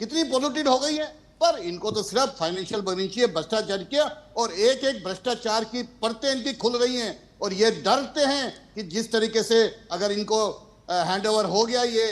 Speaker 16: कितनी पोल्यूटेड हो गई है। पर इनको तो सिर्फ फाइनेंशियल बनी चाहिए, भ्रष्टाचार किया, और एक एक भ्रष्टाचार की परतें इनकी खुल रही हैं। और ये डरते हैं कि जिस तरीके से अगर इनको हैंडओवर हो गया ये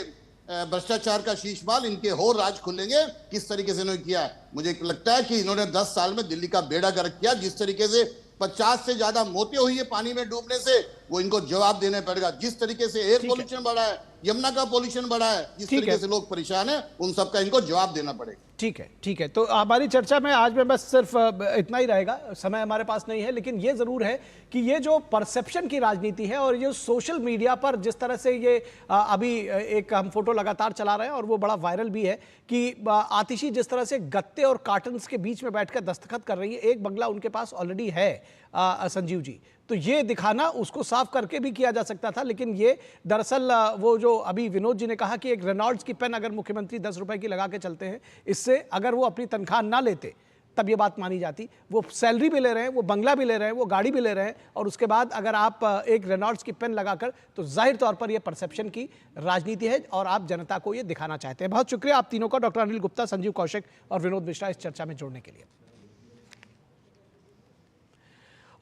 Speaker 16: भ्रष्टाचार का शीशमाल, इनके हो राज खुलेंगे। किस तरीके से इन्होंने किया है, मुझे लगता है कि इन्होंने 10 साल में दिल्ली का बेड़ा गर्क किया। जिस तरीके से 50 से ज्यादा मौतें हुई है पानी में डूबने से, वो इनको जवाब देना पड़ेगा। जिस तरीके से एयर पोल्यूशन बढ़ा है, यमुना का पोल्यूशन बढ़ा है, जिस तरीके से लोग परेशान हैं, उन सबका इनको जवाब देना पड़ेगा।
Speaker 1: ठीक है। तो हमारी चर्चा में आज में बस सिर्फ इतना ही रहेगा, समय हमारे पास नहीं है। लेकिन ये जरूर है कि ये जो परसेप्शन की राजनीति है और ये सोशल मीडिया पर जिस तरह से ये अभी एक हम फोटो लगातार चला रहे हैं और वो बड़ा वायरल भी है कि आतिशी जिस तरह से गत्ते और कार्टन्स के बीच में बैठकर दस्तखत कर रही है। एक बंगला उनके पास ऑलरेडी है संजीव जी, तो ये दिखाना उसको साफ करके भी किया जा सकता था। लेकिन ये दरअसल वो जो अभी विनोद जी ने कहा कि एक रेनॉल्ड्स की पेन अगर मुख्यमंत्री 10 रुपए की लगा के चलते हैं, इससे अगर वो अपनी तनख्वाह ना लेते तब ये बात मानी जाती। वो सैलरी भी ले रहे हैं, वो बंगला भी ले रहे हैं, वो गाड़ी भी ले रहे हैं, और उसके बाद अगर आप एक रेनॉल्ड्स की पेन लगाकर, तो जाहिर तौर पर ये परसेप्शन की राजनीति है और आप जनता को ये दिखाना चाहते हैं। बहुत शुक्रिया आप तीनों का, डॉक्टर अनिल गुप्ता, संजीव कौशिक और विनोद मिश्रा, इस चर्चा में जुड़ने के लिए।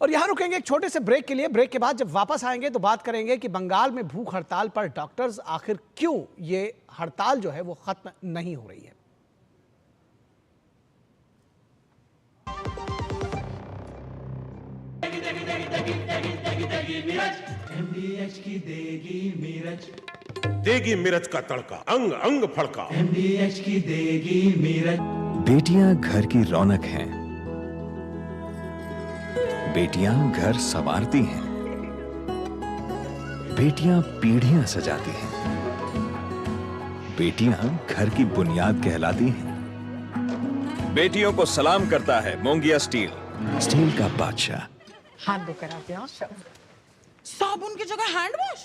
Speaker 1: और यहां रुकेंगे एक छोटे से ब्रेक के लिए। ब्रेक के बाद जब वापस आएंगे तो बात करेंगे कि बंगाल में भूख हड़ताल पर डॉक्टर्स आखिर क्यों ये हड़ताल जो है वो खत्म नहीं हो रही है।
Speaker 17: MDH की देगी मिर्च,
Speaker 18: देगी मिर्च का तड़का, अंग अंग फड़का।
Speaker 17: MDH की देगी मिर्च।
Speaker 10: बेटियां घर की रौनक हैं, बेटियां घर संवारती हैं, बेटियां पीढ़ियां सजाती हैं, बेटियां घर की बुनियाद कहलाती हैं। बेटियों को सलाम करता है मोंगिया स्टील, स्टील का बादशाह।
Speaker 9: हाथ धोकर आते हैं। साबुन की जगह हैंड वॉश।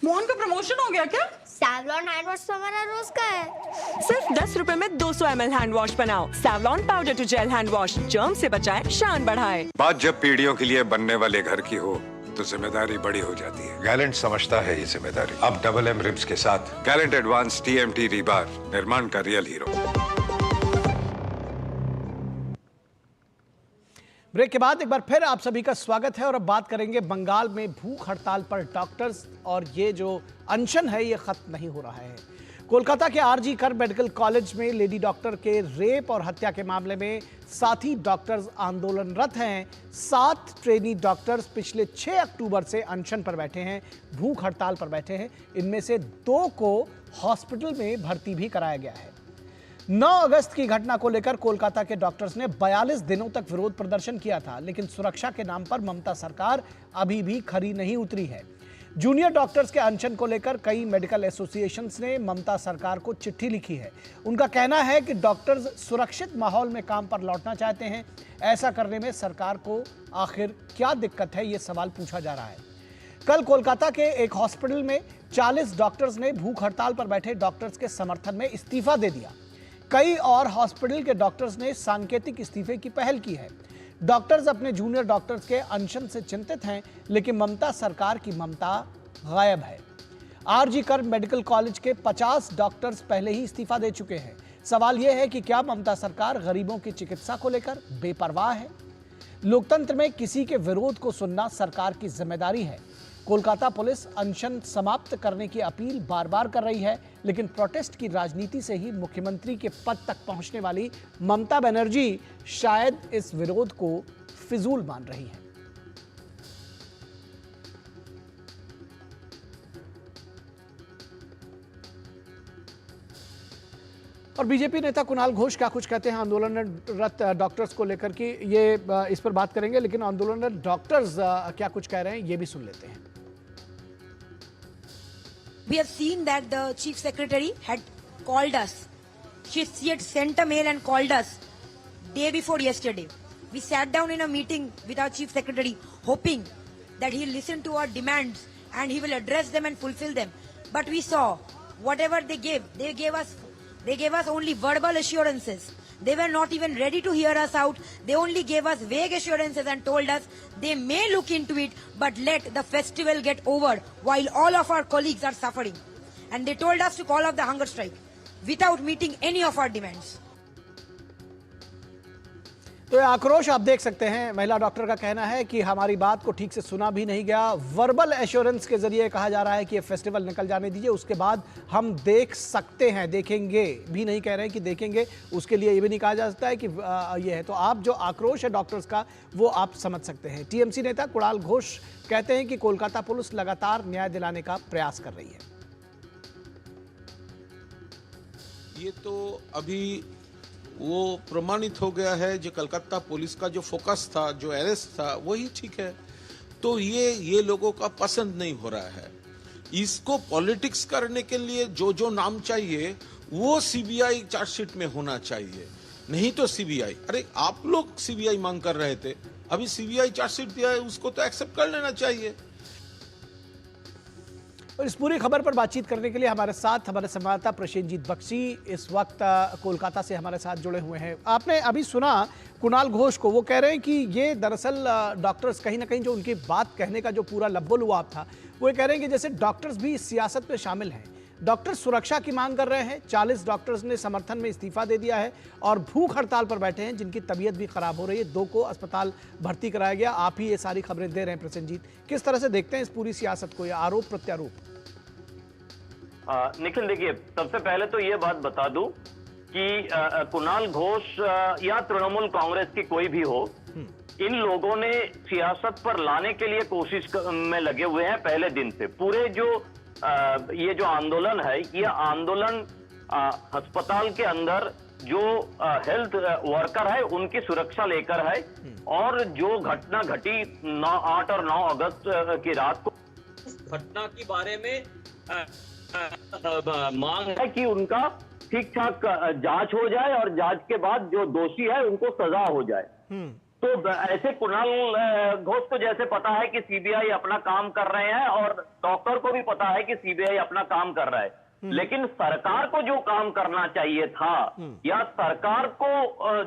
Speaker 9: मोहन का प्रमोशन हो गया क्या?
Speaker 19: सैवलॉन हैंड वॉश तो हमारा रोज का है।
Speaker 9: सिर्फ 10 रुपए में 200 ml हैंड वॉश बनाओ। Savlon powder to gel hand wash, germ से बचाए, शान बढ़ाए।
Speaker 20: बात जब पीढ़ियों के लिए बनने वाले घर की हो तो जिम्मेदारी बड़ी हो जाती है। गैलेंट समझता है ये जिम्मेदारी। अब डबल एम रिब्स के साथ गैलेंट एडवांस TMT रीबार, निर्माण का रियल हीरो।
Speaker 1: ब्रेक के बाद एक बार फिर आप सभी का स्वागत है और अब बात करेंगे बंगाल में भूख हड़ताल पर डॉक्टर्स और ये जो अनशन है ये खत्म नहीं हो रहा है। कोलकाता के RG कर मेडिकल कॉलेज में लेडी डॉक्टर के रेप और हत्या के मामले में साथी डॉक्टर्स आंदोलनरत हैं। 7 ट्रेनी डॉक्टर्स पिछले 6 अक्टूबर से अनशन पर बैठे हैं, भूख हड़ताल पर बैठे हैं। इनमें से 2 को हॉस्पिटल में भर्ती भी कराया गया है। 9 अगस्त की घटना को लेकर कोलकाता के डॉक्टर्स ने 42 दिनों तक विरोध प्रदर्शन किया था, लेकिन सुरक्षा के नाम पर ममता सरकार अभी भी खरी नहीं उतरी है। जूनियर डॉक्टर्स के अनशन को लेकर कई मेडिकल एसोसिएशंस ने ममता सरकार को चिट्ठी लिखी है। उनका कहना है कि डॉक्टर्स सुरक्षित माहौल में काम पर लौटना चाहते हैं। ऐसा करने में सरकार को आखिर क्या दिक्कत है, ये सवाल पूछा जा रहा है। कल कोलकाता के एक हॉस्पिटल में 40 डॉक्टर्स ने भूख हड़ताल पर बैठे डॉक्टर्स के समर्थन में इस्तीफा दे दिया। कई और हॉस्पिटल के डॉक्टर्स ने सांकेतिक इस्तीफे की पहल की है। डॉक्टर्स अपने जूनियर डॉक्टर्स के अनशन से चिंतित हैं, लेकिन ममता सरकार की ममता गायब है। RG कर मेडिकल कॉलेज के 50 डॉक्टर्स पहले ही इस्तीफा दे चुके हैं। सवाल यह है कि क्या ममता सरकार गरीबों की चिकित्सा को लेकर बेपरवाह है? लोकतंत्र में किसी के विरोध को सुनना सरकार की जिम्मेदारी है। कोलकाता पुलिस अनशन समाप्त करने की अपील बार बार कर रही है, लेकिन प्रोटेस्ट की राजनीति से ही मुख्यमंत्री के पद तक पहुंचने वाली ममता बनर्जी शायद इस विरोध को फिजूल मान रही है। और बीजेपी नेता कुणाल घोष क्या कुछ कहते हैं आंदोलनरत डॉक्टर्स को लेकर कि ये इस पर बात करेंगे, लेकिन आंदोलनरत डॉक्टर्स क्या कुछ कह रहे हैं ये भी सुन लेते हैं।
Speaker 19: We have seen that the chief secretary had called us. She had sent a mail and called us day before yesterday. We sat down in a meeting with our chief secretary, hoping that he'll listen to our demands and he will address them and fulfill them. But we saw whatever they gave us only verbal assurances. They were not even ready to hear us out. They only gave us vague assurances and told us they may look into it, but let the festival get over while all of our colleagues are suffering. And they told us to call off the hunger strike without meeting any of our demands.
Speaker 1: तो ये आक्रोश आप देख सकते हैं। महिला doctor का कहना है कि हमारी बात को ठीक से सुना भी नहीं गया। वर्बल एश्योरेंस के जरिए कहा जा रहा है कि ये फेस्टिवल निकल जाने दीजिए, उसके बाद हम देख सकते हैं, देखेंगे भी नहीं कह रहे हैं कि देखेंगे। उसके लिए ये भी नहीं कहा जा सकता है कि ये है। तो आप जो आक्रोश है डॉक्टर्स का वो आप समझ सकते हैं। TMC नेता कुणाल घोष कहते हैं कि कोलकाता पुलिस लगातार न्याय दिलाने का प्रयास कर रही है।
Speaker 18: ये तो अभी वो प्रमाणित हो गया है, जो कलकत्ता पुलिस का जो फोकस था, जो अरेस्ट था, वही ठीक है। तो ये लोगों का पसंद नहीं हो रहा है। इसको पॉलिटिक्स करने के लिए जो नाम चाहिए वो CBI चार्जशीट में होना चाहिए, नहीं तो CBI। अरे आप लोग CBI मांग कर रहे थे, अभी CBI चार्जशीट दिया है, उसको तो एक्सेप्ट कर लेना चाहिए।
Speaker 1: और इस पूरी खबर पर बातचीत करने के लिए हमारे साथ हमारे संवाददाता प्रसेनजीत बख्शी इस वक्त कोलकाता से हमारे साथ जुड़े हुए हैं। आपने अभी सुना कुणाल घोष को, वो कह रहे हैं कि ये दरअसल डॉक्टर्स कहीं ना कहीं जो उनकी बात कहने का जो पूरा लब्बो-लुआब था, वो ये कह रहे हैं कि जैसे डॉक्टर्स भी इस सियासत में शामिल हैं। डॉक्टर्स सुरक्षा की मांग कर रहे हैं। 40 डॉक्टर्स ने समर्थन में इस्तीफा दे दिया है और भूख हड़ताल पर बैठे हैं, जिनकी तबीयत भी खराब हो रही है। 2 को अस्पताल भर्ती कराया गया। आप ही ये सारी खबरें दे रहे हैं प्रसेनजीत, किस तरह से देखते हैं इस पूरी सियासत को, ये आरोप प्रत्यारोप?
Speaker 21: निखिल, देखिए, सबसे पहले तो ये बात बता दूं कि कुणाल घोष या तृणमूल कांग्रेस की कोई भी हो, इन लोगों ने सियासत पर लाने के लिए कोशिश में लगे हुए हैं पहले दिन से। पूरे ये जो आंदोलन है, ये आंदोलन अस्पताल के अंदर जो हेल्थ वर्कर है उनकी सुरक्षा लेकर है। और जो घटना घटी 8 और 9 अगस्त की रात को,
Speaker 22: घटना के बारे में
Speaker 21: मांग है कि उनका ठीक ठाक जांच हो जाए और जांच के बाद जो दोषी है उनको सजा हो जाए। तो ऐसे कुणाल घोष को जैसे पता है कि सीबीआई अपना काम कर रहे हैं और डॉक्टर को भी पता है कि सीबीआई अपना काम कर रहा है, लेकिन सरकार को जो काम करना चाहिए था या सरकार को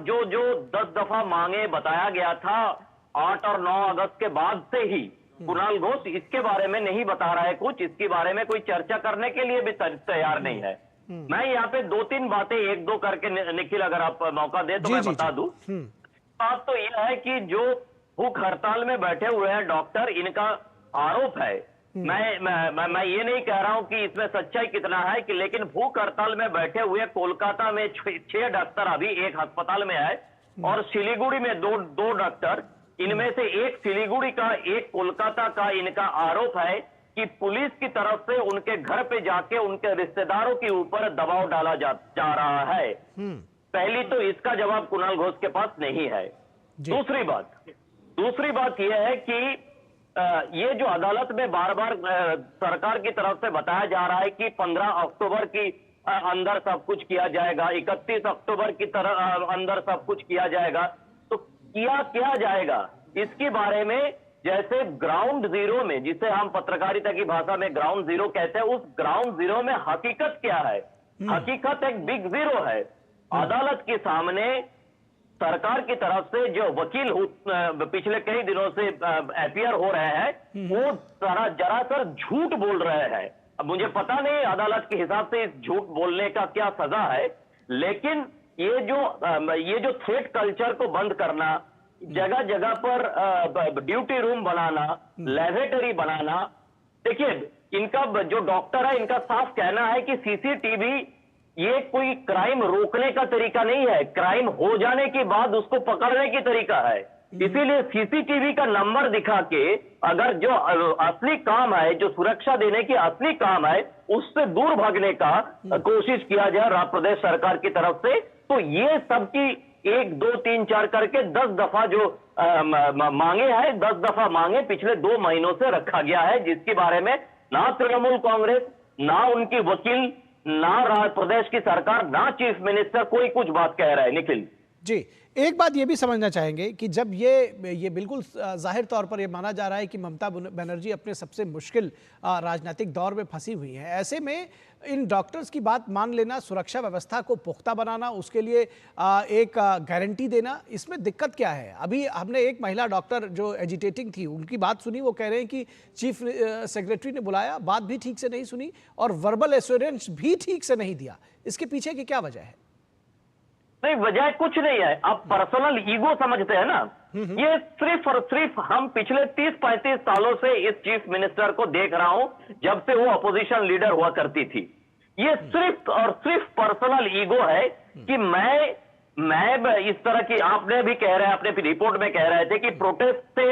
Speaker 21: जो 10 दफा मांगे बताया गया था 8 और 9 अगस्त के बाद से ही, कुणाल घोष इसके बारे में नहीं बता रहा है कुछ, इसके बारे में कोई चर्चा करने के लिए भी तैयार नहीं है। मैं यहाँ पे 2-3 बातें 1-2 करके निखिल अगर आप मौका दे तो मैं बता दूं। बात तो यह है कि जो भूख हड़ताल में बैठे हुए हैं डॉक्टर, इनका आरोप है, मैं ये नहीं कह रहा हूं कि इसमें सच्चाई कितना है कि, लेकिन भूख हड़ताल में बैठे हुए कोलकाता में 6 डॉक्टर अभी एक अस्पताल में है और सिलीगुड़ी में दो डॉक्टर, इनमें से एक सिलीगुड़ी का एक कोलकाता का। इनका आरोप है कि पुलिस की तरफ से उनके घर पे जाके उनके रिश्तेदारों के ऊपर दबाव डाला जा रहा है। पहली तो इसका जवाब कुणाल घोष के पास नहीं है। दूसरी बात यह है कि ये जो अदालत में बार बार सरकार की तरफ से बताया जा रहा है कि 15 अक्टूबर की अंदर सब कुछ किया जाएगा, 31 अक्टूबर की अंदर सब कुछ किया जाएगा, तो क्या जाएगा इसके बारे में, जैसे ग्राउंड जीरो में, जिसे हम पत्रकारिता की भाषा में ग्राउंड जीरो कहते हैं, उस ग्राउंड जीरो में हकीकत क्या है? हकीकत एक बिग जीरो है। अदालत के सामने सरकार की तरफ से जो वकील पिछले कई दिनों से अपीयर हो रहे हैं वो जरासर झूठ बोल रहे हैं। अब मुझे पता नहीं अदालत के हिसाब से इस झूठ बोलने का क्या सजा है, लेकिन ये जो थ्रेट कल्चर को बंद करना, जगह जगह पर ड्यूटी रूम बनाना, लैबोरेटरी बनाना, देखिए इनका जो डॉक्टर है इनका साफ कहना है कि सीसीटीवी ये कोई क्राइम रोकने का तरीका नहीं है, क्राइम हो जाने के बाद उसको पकड़ने की तरीका है। इसीलिए सीसीटीवी का नंबर दिखा के अगर जो असली काम है, जो सुरक्षा देने की असली काम है, उससे दूर भागने का कोशिश किया जाए प्रदेश सरकार की तरफ से, तो ये सबकी 1, 2, 3, 4 करके 10 दफा जो मांगे हैं, 10 दफा मांगे पिछले 2 महीनों से रखा गया है, जिसके बारे में ना तृणमूल कांग्रेस, ना उनकी वकील, ना प्रदेश की सरकार, ना चीफ मिनिस्टर कोई कुछ बात कह रहा है। निखिल
Speaker 1: जी, एक बात ये भी समझना चाहेंगे कि जब ये बिल्कुल जाहिर तौर पर ये माना जा रहा है कि ममता बनर्जी अपने सबसे मुश्किल राजनीतिक दौर में फंसी हुई हैं, ऐसे में इन डॉक्टर्स की बात मान लेना, सुरक्षा व्यवस्था को पुख्ता बनाना, उसके लिए एक गारंटी देना, इसमें दिक्कत क्या है? अभी हमने एक महिला डॉक्टर जो एजिटेटिंग थी उनकी बात सुनी, वो कह रहे हैं कि चीफ सेक्रेटरी ने बुलाया, बात भी ठीक से नहीं सुनी और वर्बल एश्योरेंस भी ठीक से नहीं दिया। इसके पीछे की क्या वजह है?
Speaker 21: नहीं, वजह कुछ नहीं है, आप पर्सनल ईगो समझते हैं ना। ये सिर्फ और सिर्फ हम पिछले 30-35 सालों से इस चीफ मिनिस्टर को देख रहा हूं, जब से वो अपोजिशन लीडर हुआ करती थी। ये सिर्फ और सिर्फ पर्सनल ईगो है कि मैं इस तरह की, आपने भी कह रहे हैं, अपने रिपोर्ट में कह रहे थे कि प्रोटेस्ट से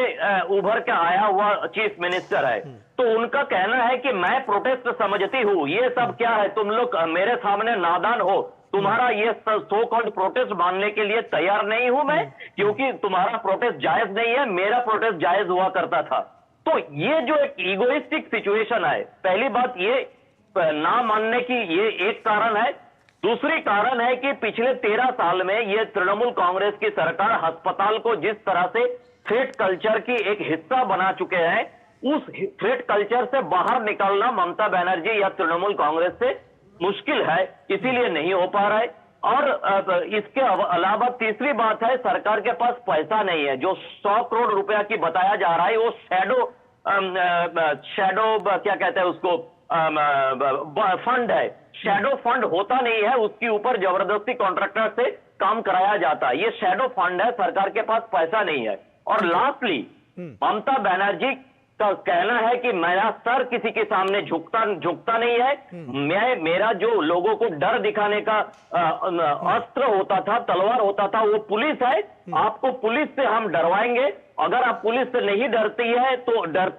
Speaker 21: उभर के आया हुआ चीफ मिनिस्टर है, तो उनका कहना है कि मैं प्रोटेस्ट समझती हूं, ये सब क्या है, तुम लोग मेरे सामने नादान हो, तुम्हारा ये सो कॉल्ड प्रोटेस्ट मानने के लिए तैयार नहीं हूं मैं, क्योंकि तुम्हारा प्रोटेस्ट जायज नहीं है, मेरा प्रोटेस्ट जायज हुआ करता था। तो ये जो एक इगोइस्टिक सिचुएशन है, पहली बात ये ना मानने की ये एक कारण है। दूसरी कारण है कि पिछले 13 साल में ये तृणमूल कांग्रेस की सरकार अस्पताल को जिस तरह से थ्रेट कल्चर की एक हिस्सा बना चुके हैं, उस थ्रेट कल्चर से बाहर निकलना ममता बनर्जी या तृणमूल कांग्रेस से मुश्किल है, इसीलिए नहीं हो पा रहा है। और इसके अलावा तीसरी बात है, सरकार के पास पैसा नहीं है। जो 100 करोड़ रुपया की बताया जा रहा है वो शैडो क्या कहते हैं उसको, फंड है, शैडो फंड होता नहीं है, उसके ऊपर जबरदस्ती कॉन्ट्रैक्टर से काम कराया जाता है। ये शैडो फंड है, सरकार के पास पैसा नहीं है। और लास्टली ममता बनर्जी का कहना है कि मेरा सर किसी के सामने झुकता नहीं है, मेरा जो लोगों को डर दिखाने का अस्त्र होता था, तलवार होता था, वो पुलिस है। आपको पुलिस से हम डरवाएंगे, अगर आप पुलिस से नहीं डरते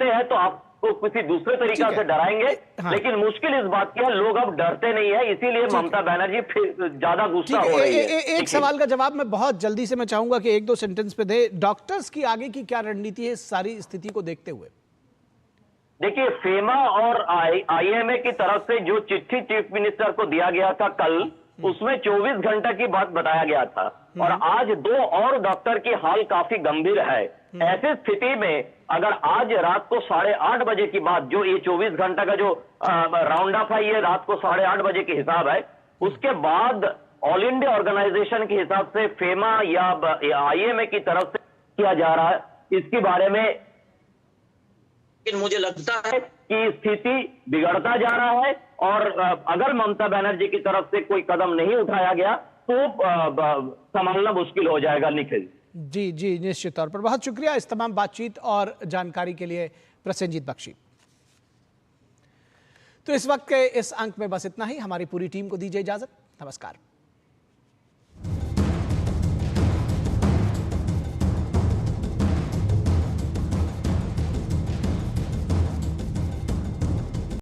Speaker 21: हैं तो आपको किसी दूसरे तरीका से डराएंगे। हाँ। लेकिन मुश्किल इस बात की है, लोग अब डरते नहीं है, इसीलिए ममता बनर्जी फिर ज्यादा गुस्सा हो रही है।
Speaker 1: एक सवाल का जवाब मैं बहुत जल्दी से मैं चाहूंगा कि 1-2 सेंटेंस पे दे। डॉक्टर्स की आगे की क्या रणनीति है इस सारी स्थिति को देखते हुए?
Speaker 21: देखिए, फेमा और आईएमए की तरफ से जो चिट्ठी चीफ मिनिस्टर को दिया गया था कल, उसमें 24 घंटे की बात बताया गया था और आज 2 और डॉक्टर की हाल काफी गंभीर है। ऐसी स्थिति में अगर आज रात को 8:30 बजे की बात, जो ये 24 घंटे का जो राउंड अप है, ये रात को 8:30 बजे की हिसाब है, उसके बाद ऑल इंडिया ऑर्गेनाइजेशन के हिसाब से फेमा या आईएमए की तरफ से किया जा रहा है इसके बारे में। लेकिन मुझे लगता है कि स्थिति बिगड़ता जा रहा है और अगर ममता बनर्जी की तरफ से कोई कदम नहीं उठाया गया तो संभालना मुश्किल हो जाएगा। निखिल
Speaker 1: जी जी, निश्चित तौर पर बहुत शुक्रिया इस तमाम बातचीत और जानकारी के लिए प्रसेनजीत बख्शी। तो इस वक्त के इस अंक में बस इतना ही। हमारी पूरी टीम को दीजिए इजाजत। नमस्कार।